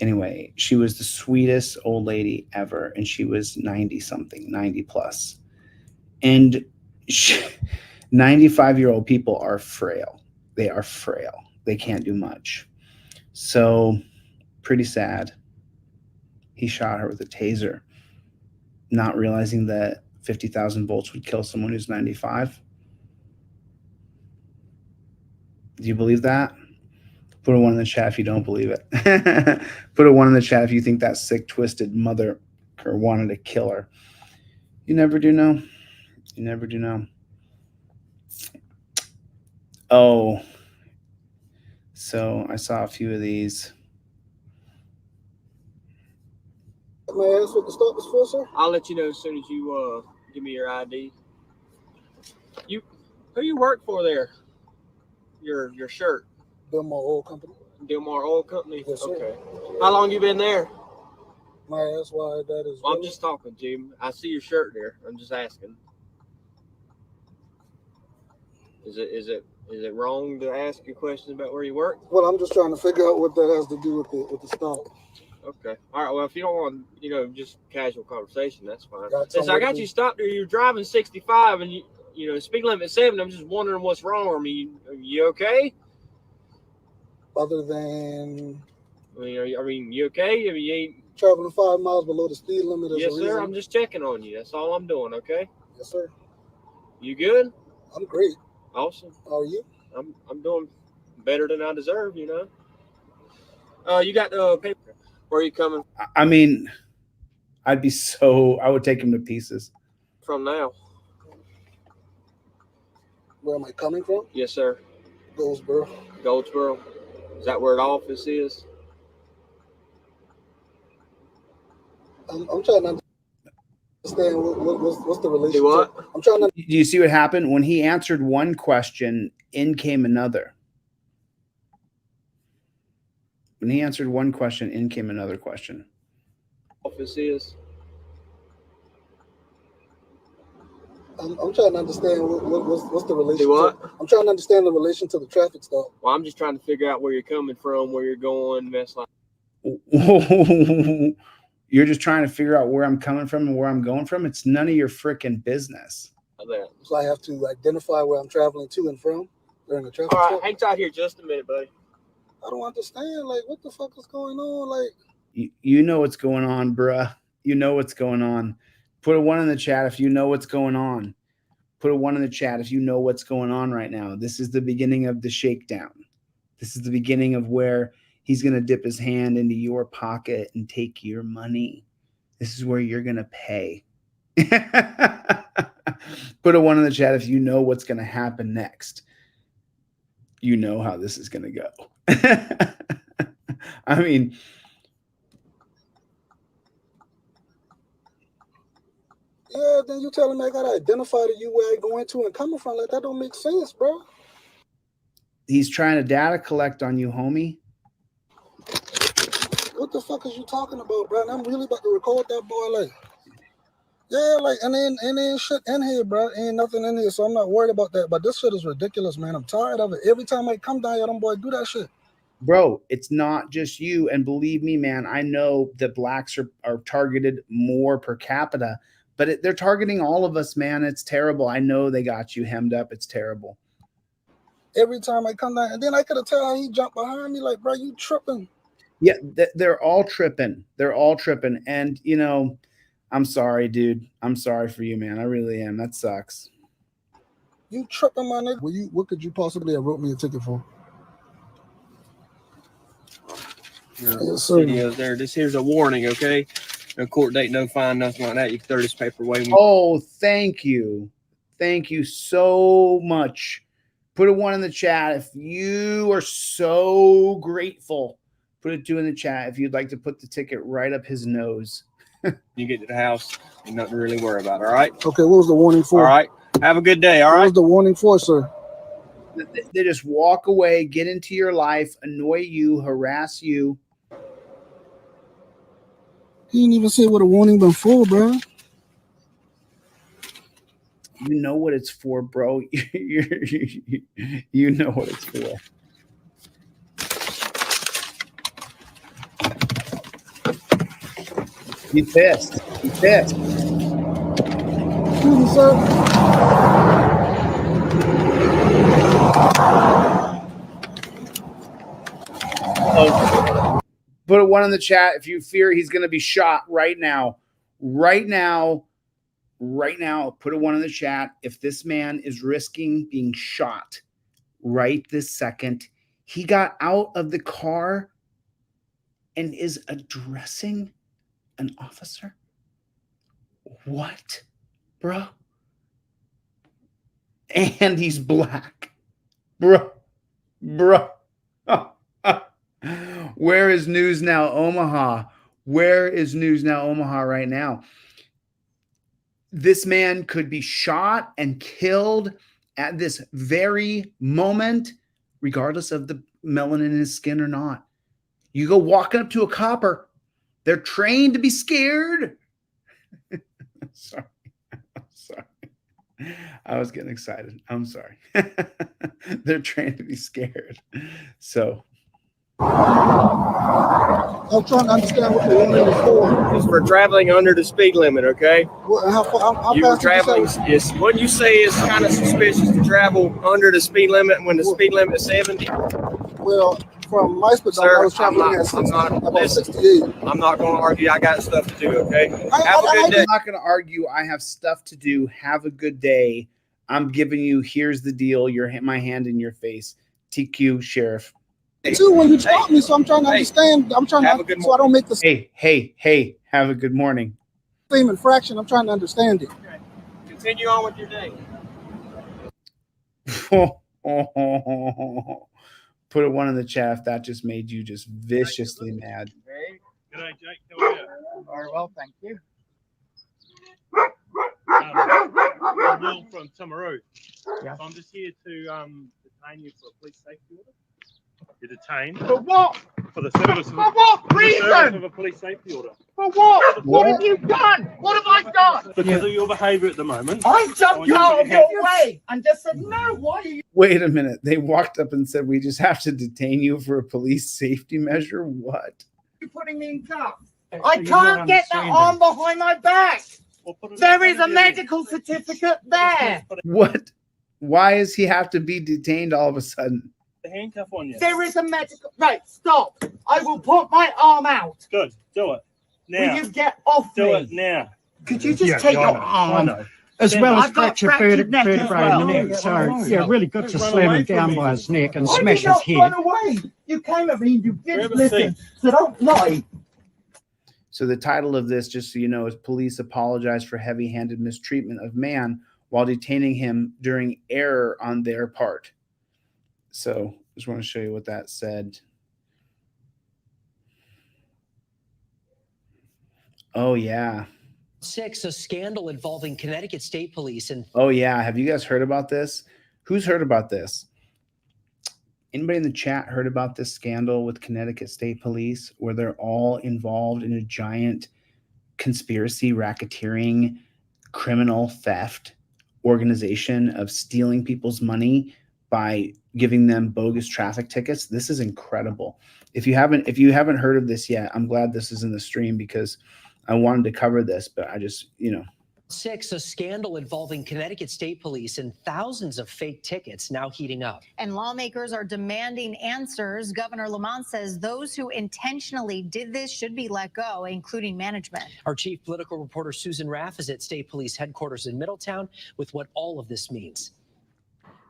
anyway, she was the sweetest old lady ever, and she was 90 something, 90 plus. And 95-year-old people are frail. They are frail. They can't do much. So pretty sad. He shot her with a taser, not realizing that 50,000 volts would kill someone who's 95. Do you believe that? Put a 1 in the chat if you don't believe it. Put a 1 in the chat if you think that sick, twisted mother wanted to kill her. You never do know. You never do know. Oh, so I saw a few of these. May I ask what the stop is for, sir? I'll let you know as soon as you give me your ID. Who you work for there? Your shirt. Delmar Oil Company. Delmar Oil Company? Yes, sir. Okay. How long you been there? May I ask why that is? Well, I'm just talking, Jim. I see your shirt there. I'm just asking. Is it wrong to ask you questions about where you work? Well, I'm just trying to figure out what that has to do with the stop. Okay. All right. Well, if you don't want, just casual conversation, that's fine. Since I got you stopped there, you're driving 65, and speed limit 70. I'm just wondering what's wrong. I mean, are you okay? Other than, you okay? I mean, you ain't traveling 5 miles below the speed limit. Yes, sir. I'm just checking on you. That's all I'm doing. Okay. Yes, sir. You good? I'm great. Awesome. How are you? I'm doing better than I deserve. You got the paper. Where are you coming? I mean, I would take him to pieces. From now. Where am I coming from? Yes, sir. Goldsboro. Goldsboro. Is that where the office is? I'm trying to understand what's the relationship. Do what? I'm trying to. Do you see what happened? When he answered one question, in came another. When he answered one question, in came another question. Office is. I'm trying to understand what's the relationship. Do what? I'm trying to understand the relation to the traffic stop. Well, I'm just trying to figure out where you're coming from, where you're going, mess like. You're just trying to figure out where I'm coming from and where I'm going from. It's none of your freaking business. That. So I have to identify where I'm traveling to and from during the traffic stop. stop. Hang tight here just a minute, buddy. I don't understand. Like, what the fuck is going on? Like, you know what's going on, bruh. You know what's going on. Put a 1 in the chat if you know what's going on. Put a 1 in the chat if you know what's going on right now. This is the beginning of the shakedown. This is the beginning of where he's going to dip his hand into your pocket and take your money. This is where you're going to pay. Put a 1 in the chat if you know what's going to happen next. You know how this is going to go. I mean, yeah, then you telling me I gotta identify to you where I going to and coming from. Like, that don't make sense, bro. He's trying to data collect on you, homie. What the fuck is you talking about, bro? And I'm really about to record that boy. Like, yeah, like, and then shit in here, bro. Ain't nothing in here, so I'm not worried about that. But this shit is ridiculous, man. I'm tired of it. Every time I come down here, them boys do that shit. bro, it's not just you. And believe me, man, I know that blacks are targeted more per capita, but they're targeting all of us, man. It's terrible. I know they got you hemmed up. It's terrible. Every time I come down, and then I could have tell how he jumped behind me, like, bro, you tripping. Yeah, they're all tripping. They're all tripping. And, you know, I'm sorry, dude. I'm sorry for you, man. I really am. That sucks. You tripping, my nigga. What could you possibly have wrote me a ticket for? Yes, sir. Videos there. This here's a warning, okay? No court date, no fine, nothing like that. You can throw this paper away. Oh, thank you. Thank you so much. Put a 1 in the chat if you are so grateful. Put a 2 in the chat if you'd like to put the ticket right up his nose. You get to the house, ain't nothing to really worry about, all right? Okay, what was the warning for? All right. Have a good day, all right? What was the warning for, sir? They just walk away, get into your life, annoy you, harass you. He didn't even say what a warning been for, bro. You know what it's for, bro. You know what it's for. Be pissed. Be pissed. Excuse me, sir. Oh, put a 1 in the chat if you fear he's going to be shot right now. Right now. Right now. Put a 1 in the chat if this man is risking being shot right this second. He got out of the car and is addressing an officer. What, bro? And he's black, bro. Where is News Now Omaha? Where is News Now Omaha right now? This man could be shot and killed at this very moment, regardless of the melanin in his skin or not. You go walking up to a copper. They're trained to be scared. Sorry. I'm sorry. I was getting excited. I'm sorry. They're trained to be scared. So I'm trying to understand what the warning is for. It's for traveling under the speed limit, okay? Well, how You were fast did traveling. you say? What you say is kind of suspicious to travel under the speed limit when the speed limit is 70. Well, from my perspective, I was traveling at 68. I'm not going to argue. I got stuff to do, okay? Have a good day. I'm not going to argue. I have stuff to do. Have a good day. I'm giving you, here's the deal. My hand in your face. TQ, Sheriff. Too, when you taught me, so I'm trying to understand. I'm trying to, so I don't make the Hey, have a good morning. same infraction. I'm trying to understand it. Okay. Continue on with your day. Put a 1 in the chat if that just made you just viciously mad. Good day, Jake. How are you? Very well, thank you. I'm Will from Timaru. Yeah. So I'm just here to detain you for a police safety order. You're detained. For what? For the service of For what for the reason? service of a police safety order. For what? What have you done? What have I done? Because of your behaviour at the moment. I jumped out of your way and just said, no, why are you? Wait a minute. They walked up and said, we just have to detain you for a police safety measure? What? Putting me in cuffs? I can't get that arm behind my back. There is a medical certificate there. What? Why does he have to be detained all of a sudden? The handcuff on you. There is a medical. Right, stop. I will put my arm out. Good. Do it. Now. Will you get off Do me? it now. Could you just take your I arm? know. As well as fracture vertebrae as well. in the neck. So, yeah, really good to slam him down by his neck and smash his head. Run away. You came at me and you didn't listen. So don't lie. So the title of this, just so you know, is Police Apologize for Heavy-Handed Mistreatment of Man while detaining him during error on their part. So just want to show you what that said. Oh, yeah. 6, a scandal involving Connecticut State Police. And Oh, yeah. Have you guys heard about this? Who's heard about this? Anybody in the chat heard about this scandal with Connecticut State Police where they're all involved in a giant conspiracy, racketeering, criminal theft organization of stealing people's money by giving them bogus traffic tickets. This is incredible. If you haven't heard of this yet, I'm glad this is in the stream because I wanted to cover this, but I just, Six, a scandal involving Connecticut State Police and thousands of fake tickets now heating up. And lawmakers are demanding answers. Governor Lamont says those who intentionally did this should be let go, including management. Our chief political reporter, Susan Raff, is at State Police headquarters in Middletown with what all of this means.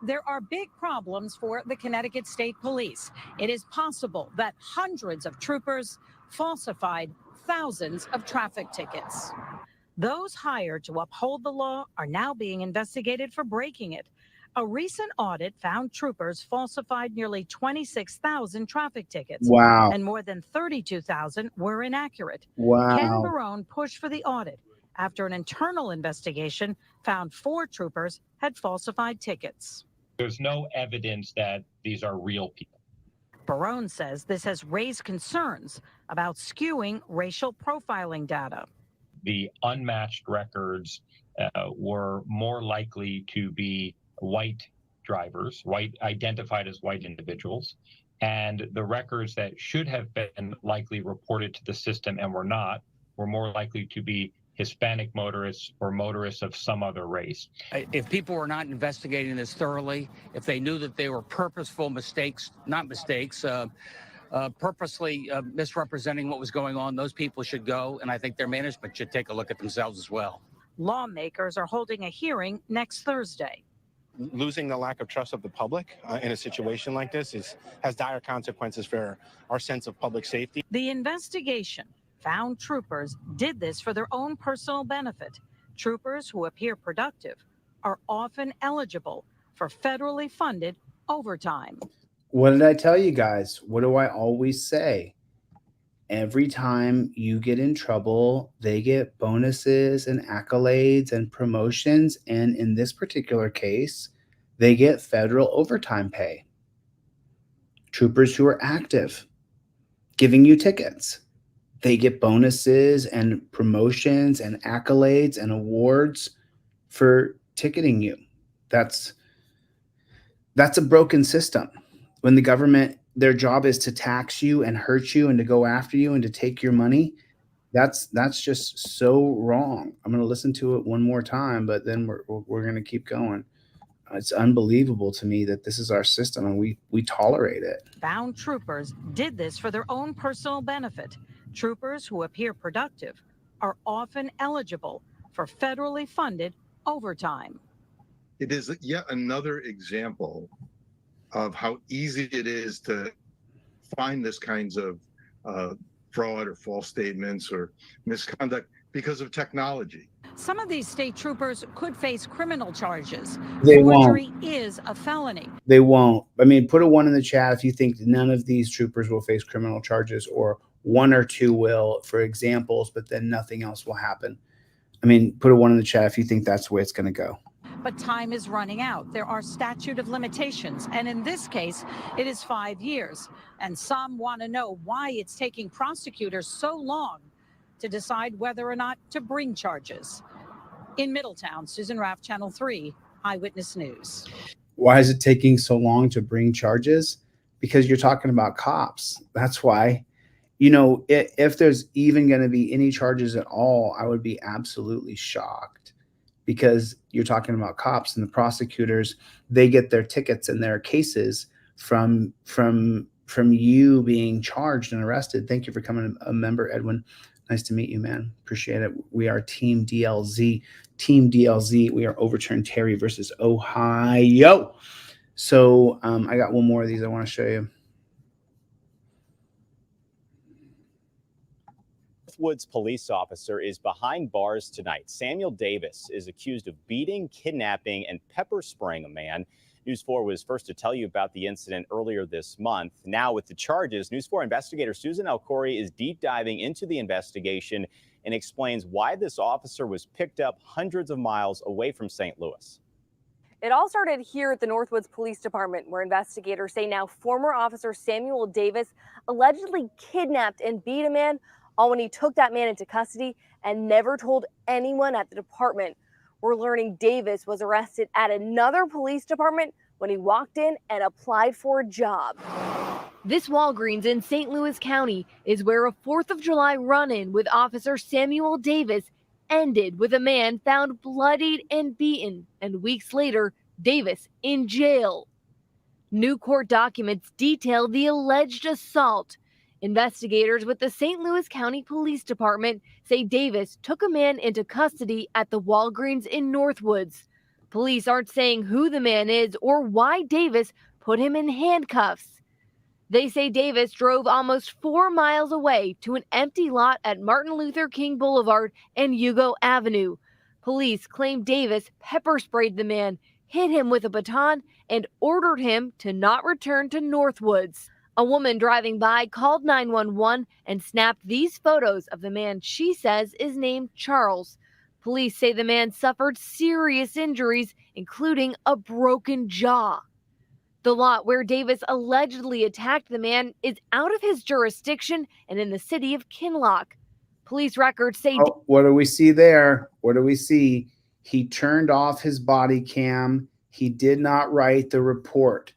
There are big problems for the Connecticut State Police. It is possible that hundreds of troopers falsified thousands of traffic tickets. Those hired to uphold the law are now being investigated for breaking it. A recent audit found troopers falsified nearly 26,000 traffic tickets. Wow. And more than 32,000 were inaccurate. Wow. Ken Barone pushed for the audit after an internal investigation found 4 troopers had falsified tickets. There's no evidence that these are real people. Barone says this has raised concerns about skewing racial profiling data. The unmatched records were more likely to be white drivers, identified as white individuals, and the records that should have been likely reported to the system and were not were more likely to be Hispanic motorists or motorists of some other race. If people were not investigating this thoroughly, if they knew that they were purposeful mistakes, purposely misrepresenting what was going on, those people should go, and I think their management should take a look at themselves as well. Lawmakers are holding a hearing next Thursday. Losing the lack of trust of the public in a situation like this has dire consequences for our sense of public safety. The investigation found troopers did this for their own personal benefit. Troopers who appear productive are often eligible for federally funded overtime. What did I tell you guys? What do I always say? Every time you get in trouble, they get bonuses and accolades and promotions. And in this particular case, they get federal overtime pay. Troopers who are active, giving you tickets, they get bonuses and promotions and accolades and awards for ticketing you. That's a broken system. When the government, their job is to tax you and hurt you and to go after you and to take your money, that's just so wrong. I'm going to listen to it one more time, but then we're going to keep going. It's unbelievable to me that this is our system and we tolerate it. Found troopers did this for their own personal benefit. Troopers who appear productive are often eligible for federally funded overtime. It is yet another example of how easy it is to find this kinds of fraud or false statements or misconduct because of technology. Some of these state troopers could face criminal charges. They Forgery won't. is a felony. They won't. I mean, put a 1 in the chat if you think none of these troopers will face criminal charges, or 1 or 2 will for examples, but then nothing else will happen. I mean, put a 1 in the chat if you think that's the way it's going to go. But time is running out. There are statute of limitations. And in this case, it is 5 years. And some want to know why it's taking prosecutors so long to decide whether or not to bring charges. In Middletown, Susan Raff, Channel 3, Eyewitness News. Why is it taking so long to bring charges? Because you're talking about cops. That's why. You know, if there's even going to be any charges at all, I would be absolutely shocked, because you're talking about cops, and the prosecutors, they get their tickets and their cases from you being charged and arrested. Thank you for coming, a member, Edwin. Nice to meet you, man. Appreciate it. We are Team DLZ. Team DLZ. We are Overturn Terry versus Ohio. So I got one more of these I want to show you. Woods police officer is behind bars tonight. Samuel Davis is accused of beating, kidnapping, and pepper spraying a man. News 4 was first to tell you about the incident earlier this month. Now with the charges, News 4 investigator Susan Alcori is deep diving into the investigation and explains why this officer was picked up hundreds of miles away from St. Louis. It all started here at the Northwoods Police Department, where investigators say now former officer Samuel Davis allegedly kidnapped and beat a man, all when he took that man into custody and never told anyone at the department. We're learning Davis was arrested at another police department when he walked in and applied for a job. This Walgreens in St. Louis County is where a 4th of July run-in with Officer Samuel Davis ended with a man found bloodied and beaten, and weeks later, Davis in jail. New court documents detail the alleged assault. Investigators with the St. Louis County Police Department say Davis took a man into custody at the Walgreens in Northwoods. Police aren't saying who the man is or why Davis put him in handcuffs. They say Davis drove almost 4 miles away to an empty lot at Martin Luther King Boulevard and Hugo Avenue. Police claim Davis pepper sprayed the man, hit him with a baton, and ordered him to not return to Northwoods. A woman driving by called 911 and snapped these photos of the man she says is named Charles. Police say the man suffered serious injuries, including a broken jaw. The lot where Davis allegedly attacked the man is out of his jurisdiction and in the city of Kinloch. Police records say... Oh, what do we see there? What do we see? He turned off his body cam. He did not write the report.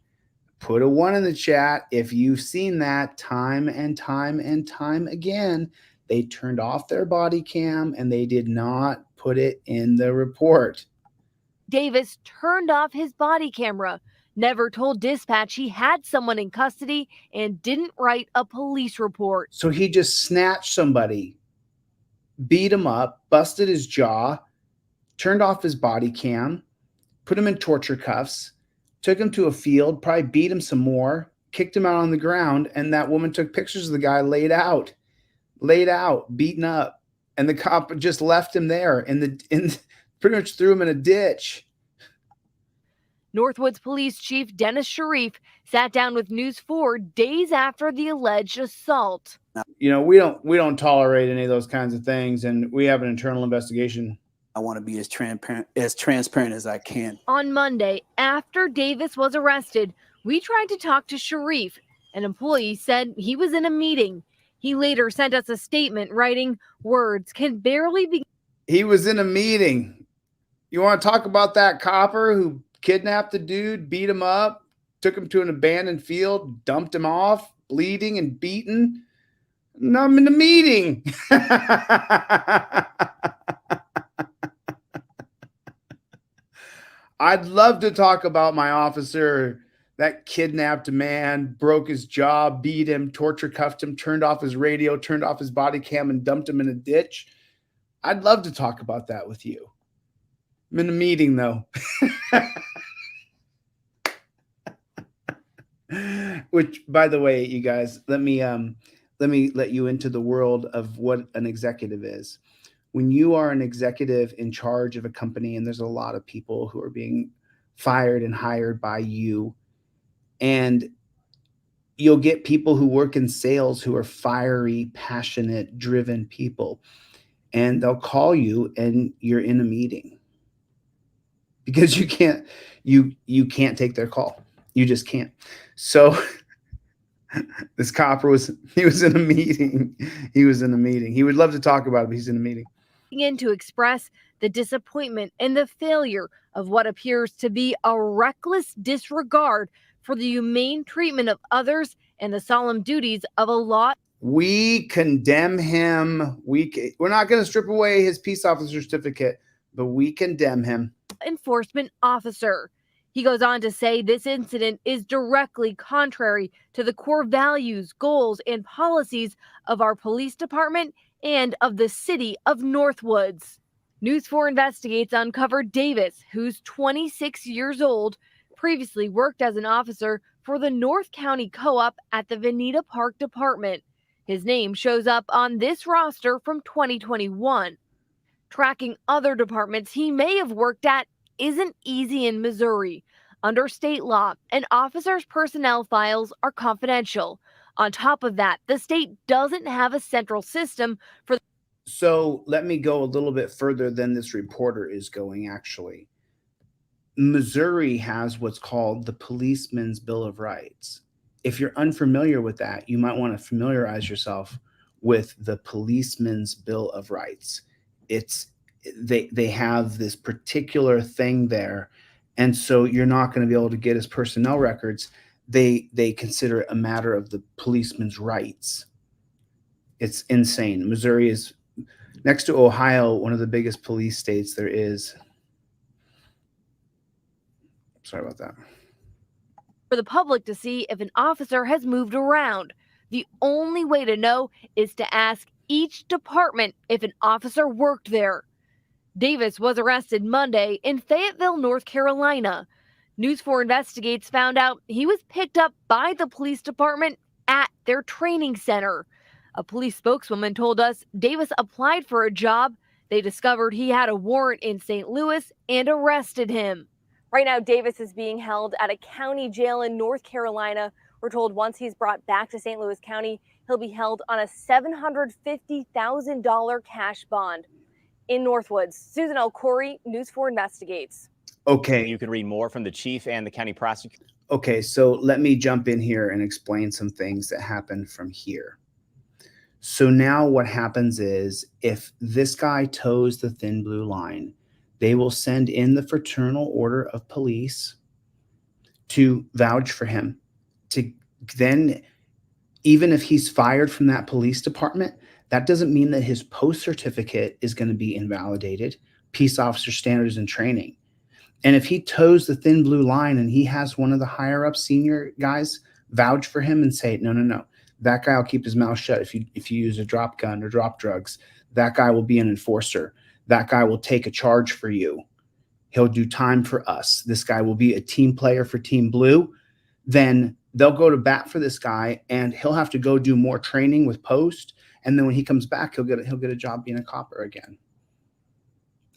Put a 1 in the chat if you've seen that time and time and time again. They turned off their body cam and they did not put it in the report. Davis turned off his body camera, never told dispatch he had someone in custody, and didn't write a police report. So he just snatched somebody, beat him up, busted his jaw, turned off his body cam, put him in torture cuffs, took him to a field, probably beat him some more, kicked him out on the ground, and that woman took pictures of the guy laid out, beaten up, and the cop just left him there in pretty much threw him in a ditch. Northwoods Police Chief Dennis Sharif sat down with News 4 days after the alleged assault. You know, we don't tolerate any of those kinds of things, and we have an internal investigation. I want to be as transparent as I can. On Monday, after Davis was arrested, we tried to talk to Sharif. An employee said he was in a meeting. He later sent us a statement writing, "Words can barely be..." He was in a meeting. You want to talk about that copper who kidnapped the dude, beat him up, took him to an abandoned field, dumped him off, bleeding and beaten? No, I'm in a meeting. I'd love to talk about my officer that kidnapped a man, broke his jaw, beat him, torture cuffed him, turned off his radio, turned off his body cam, and dumped him in a ditch. I'd love to talk about that with you. I'm in a meeting, though. Which, by the way, you guys, let me let you into the world of what an executive is. When you are an executive in charge of a company, and there's a lot of people who are being fired and hired by you, and you'll get people who work in sales who are fiery, passionate, driven people, and they'll call you and you're in a meeting because you can't take their call. You just can't. So this copper was in a meeting. He was in a meeting. He would love to talk about it, but he's in a meeting. In to express the disappointment and the failure of what appears to be a reckless disregard for the humane treatment of others and the solemn duties of a law. We condemn him. We're not going to strip away his peace officer certificate, but we condemn him. Enforcement officer. He goes on to say this incident is directly contrary to the core values, goals, and policies of our police department and of the city of Northwoods. News 4 Investigates uncovered Davis, who's 26 years old, previously worked as an officer for the North County Co-op at the Veneta Park Department. His name shows up on this roster from 2021. Tracking other departments he may have worked at isn't easy in Missouri. Under state law, an officer's personnel files are confidential. On top of that, the state doesn't have a central system for... So let me go a little bit further than this reporter is going, actually. Missouri has what's called the Policeman's Bill of Rights. If you're unfamiliar with that, you might want to familiarize yourself with the Policeman's Bill of Rights. They have this particular thing there, And so you're not going to be able to get his personnel records. They consider it a matter of the policeman's rights. It's insane. Missouri is next to Ohio, one of the biggest police states there is. Sorry about that. For the public to see if an officer has moved around. The only way to know is to ask each department if an officer worked there. Davis was arrested Monday in Fayetteville, North Carolina. News 4 Investigates found out he was picked up by the police department at their training center. A police spokeswoman told us Davis applied for a job. They discovered he had a warrant in St. Louis and arrested him. Right now, Davis is being held at a county jail in North Carolina. We're told once he's brought back to St. Louis County, he'll be held on a $750,000 cash bond. In Northwoods, Susan L. Corey, News 4 Investigates. Okay. You can read more from the chief and the county prosecutor. Okay, so let me jump in here and explain some things that happened from here. So now what happens is if this guy toes the thin blue line, they will send in the Fraternal Order of Police to vouch for him. To then, even if he's fired from that police department, that doesn't mean that his post certificate is going to be invalidated. Peace officer standards and training. And if he toes the thin blue line and he has one of the higher up senior guys vouch for him and say, no, that guy will keep his mouth shut if you use a drop gun or drop drugs. That guy will be an enforcer. That guy will take a charge for you. He'll do time for us. This guy will be a team player for Team Blue. Then they'll go to bat for this guy and he'll have to go do more training with post. And then when he comes back, he'll get a job being a copper again.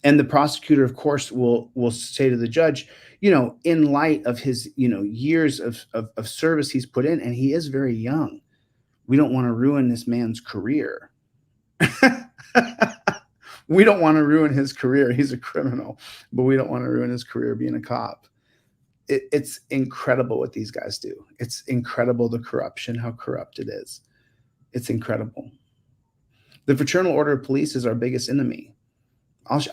And the prosecutor, of course, will say to the judge, in light of his, years of service he's put in, and he is very young, we don't want to ruin this man's career. We don't want to ruin his career. He's a criminal, but we don't want to ruin his career being a cop. It's incredible what these guys do. It's incredible, the corruption, how corrupt it is. It's incredible. The Fraternal Order of Police is our biggest enemy.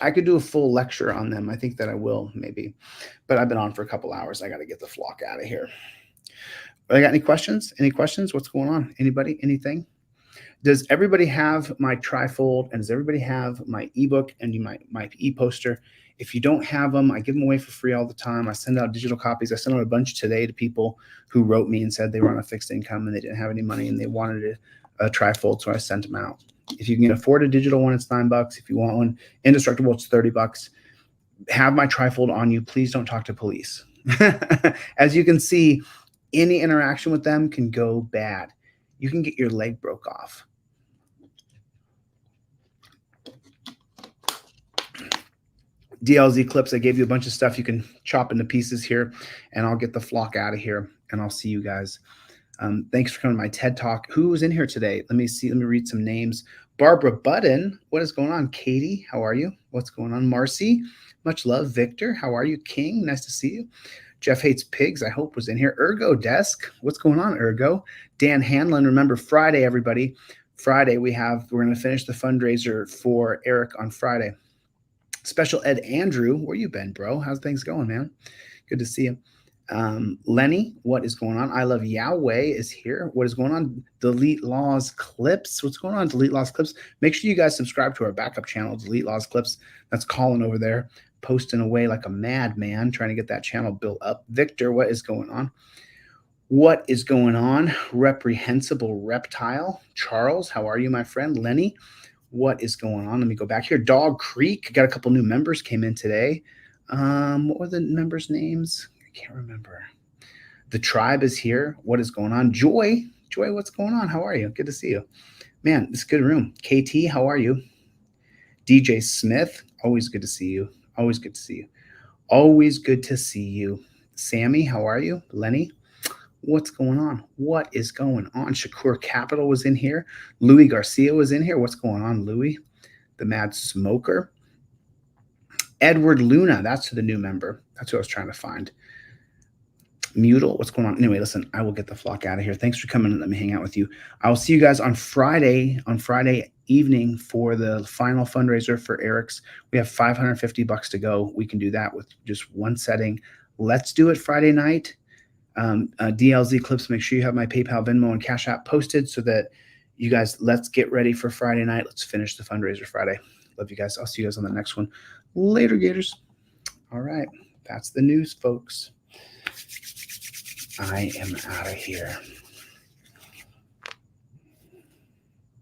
I could do a full lecture on them. I think that I will, maybe. But I've been on for a couple hours. I got to get the flock out of here. I got any questions? Any questions? What's going on? Anybody? Anything? Does everybody have my trifold? And does everybody have my ebook and my e-poster? If you don't have them, I give them away for free all the time. I send out digital copies. I sent out a bunch today to people who wrote me and said they were on a fixed income and they didn't have any money and they wanted a trifold, so I sent them out. If you can afford a digital one, it's $9. If you want one indestructible, it's $30. Have my trifold on you. Please don't talk to police. As you can see, any interaction with them can go bad. You can get your leg broke off. DLZ clips, I gave you a bunch of stuff you can chop into pieces here, and I'll get the flock out of here, and I'll see you guys. Thanks for coming to my TED Talk. Who was in here today? Let me see. Let me read some names. Barbara Budden, what is going on? Katie, how are you? What's going on? Marcy, much love. Victor, how are you? King, nice to see you. Jeff Hates Pigs, I hope, was in here. Ergo Desk, what's going on, Ergo? Dan Hanlon, remember Friday, everybody. Friday, we're going to finish the fundraiser for Eric on Friday. Special Ed Andrew, where you been, bro? How's things going, man? Good to see you. Lenny, what is going on? I Love Yahweh is here. What is going on? Delete Laws Clips. What's going on? Delete Laws Clips. Make sure you guys subscribe to our backup channel, Delete Laws Clips. That's Colin over there, posting away like a madman, trying to get that channel built up. Victor, what is going on? What is going on? Reprehensible Reptile. Charles, how are you, my friend? Lenny, what is going on? Let me go back here. Dog Creek. Got a couple new members came in today. What were the members' names? I can't remember. The Tribe is here. What is going on? Joy, what's going on? How are you? Good to see you. Man, it's a good room. KT, how are you? DJ Smith, always good to see you. Always good to see you. Always good to see you. Sammy, how are you? Lenny, what's going on? What is going on? Shakur Capital was in here. Louis Garcia was in here. What's going on, Louis? The Mad Smoker. Edward Luna, that's the new member. That's who I was trying to find. Mutal, what's going on? Anyway, listen, I will get the flock out of here. Thanks for coming and let me hang out with you. I will see you guys on Friday evening for the final fundraiser for Eric's. We have $550 to go. We can do that with just one setting let's do it Friday night. DLZ Clips, make sure you have my PayPal, Venmo, and Cash App posted so that you guys, let's get ready for Friday night. Let's finish the fundraiser Friday. Love you guys. I'll see you guys on the next one. Later, Gators. All right. That's the news, folks. I am out of here.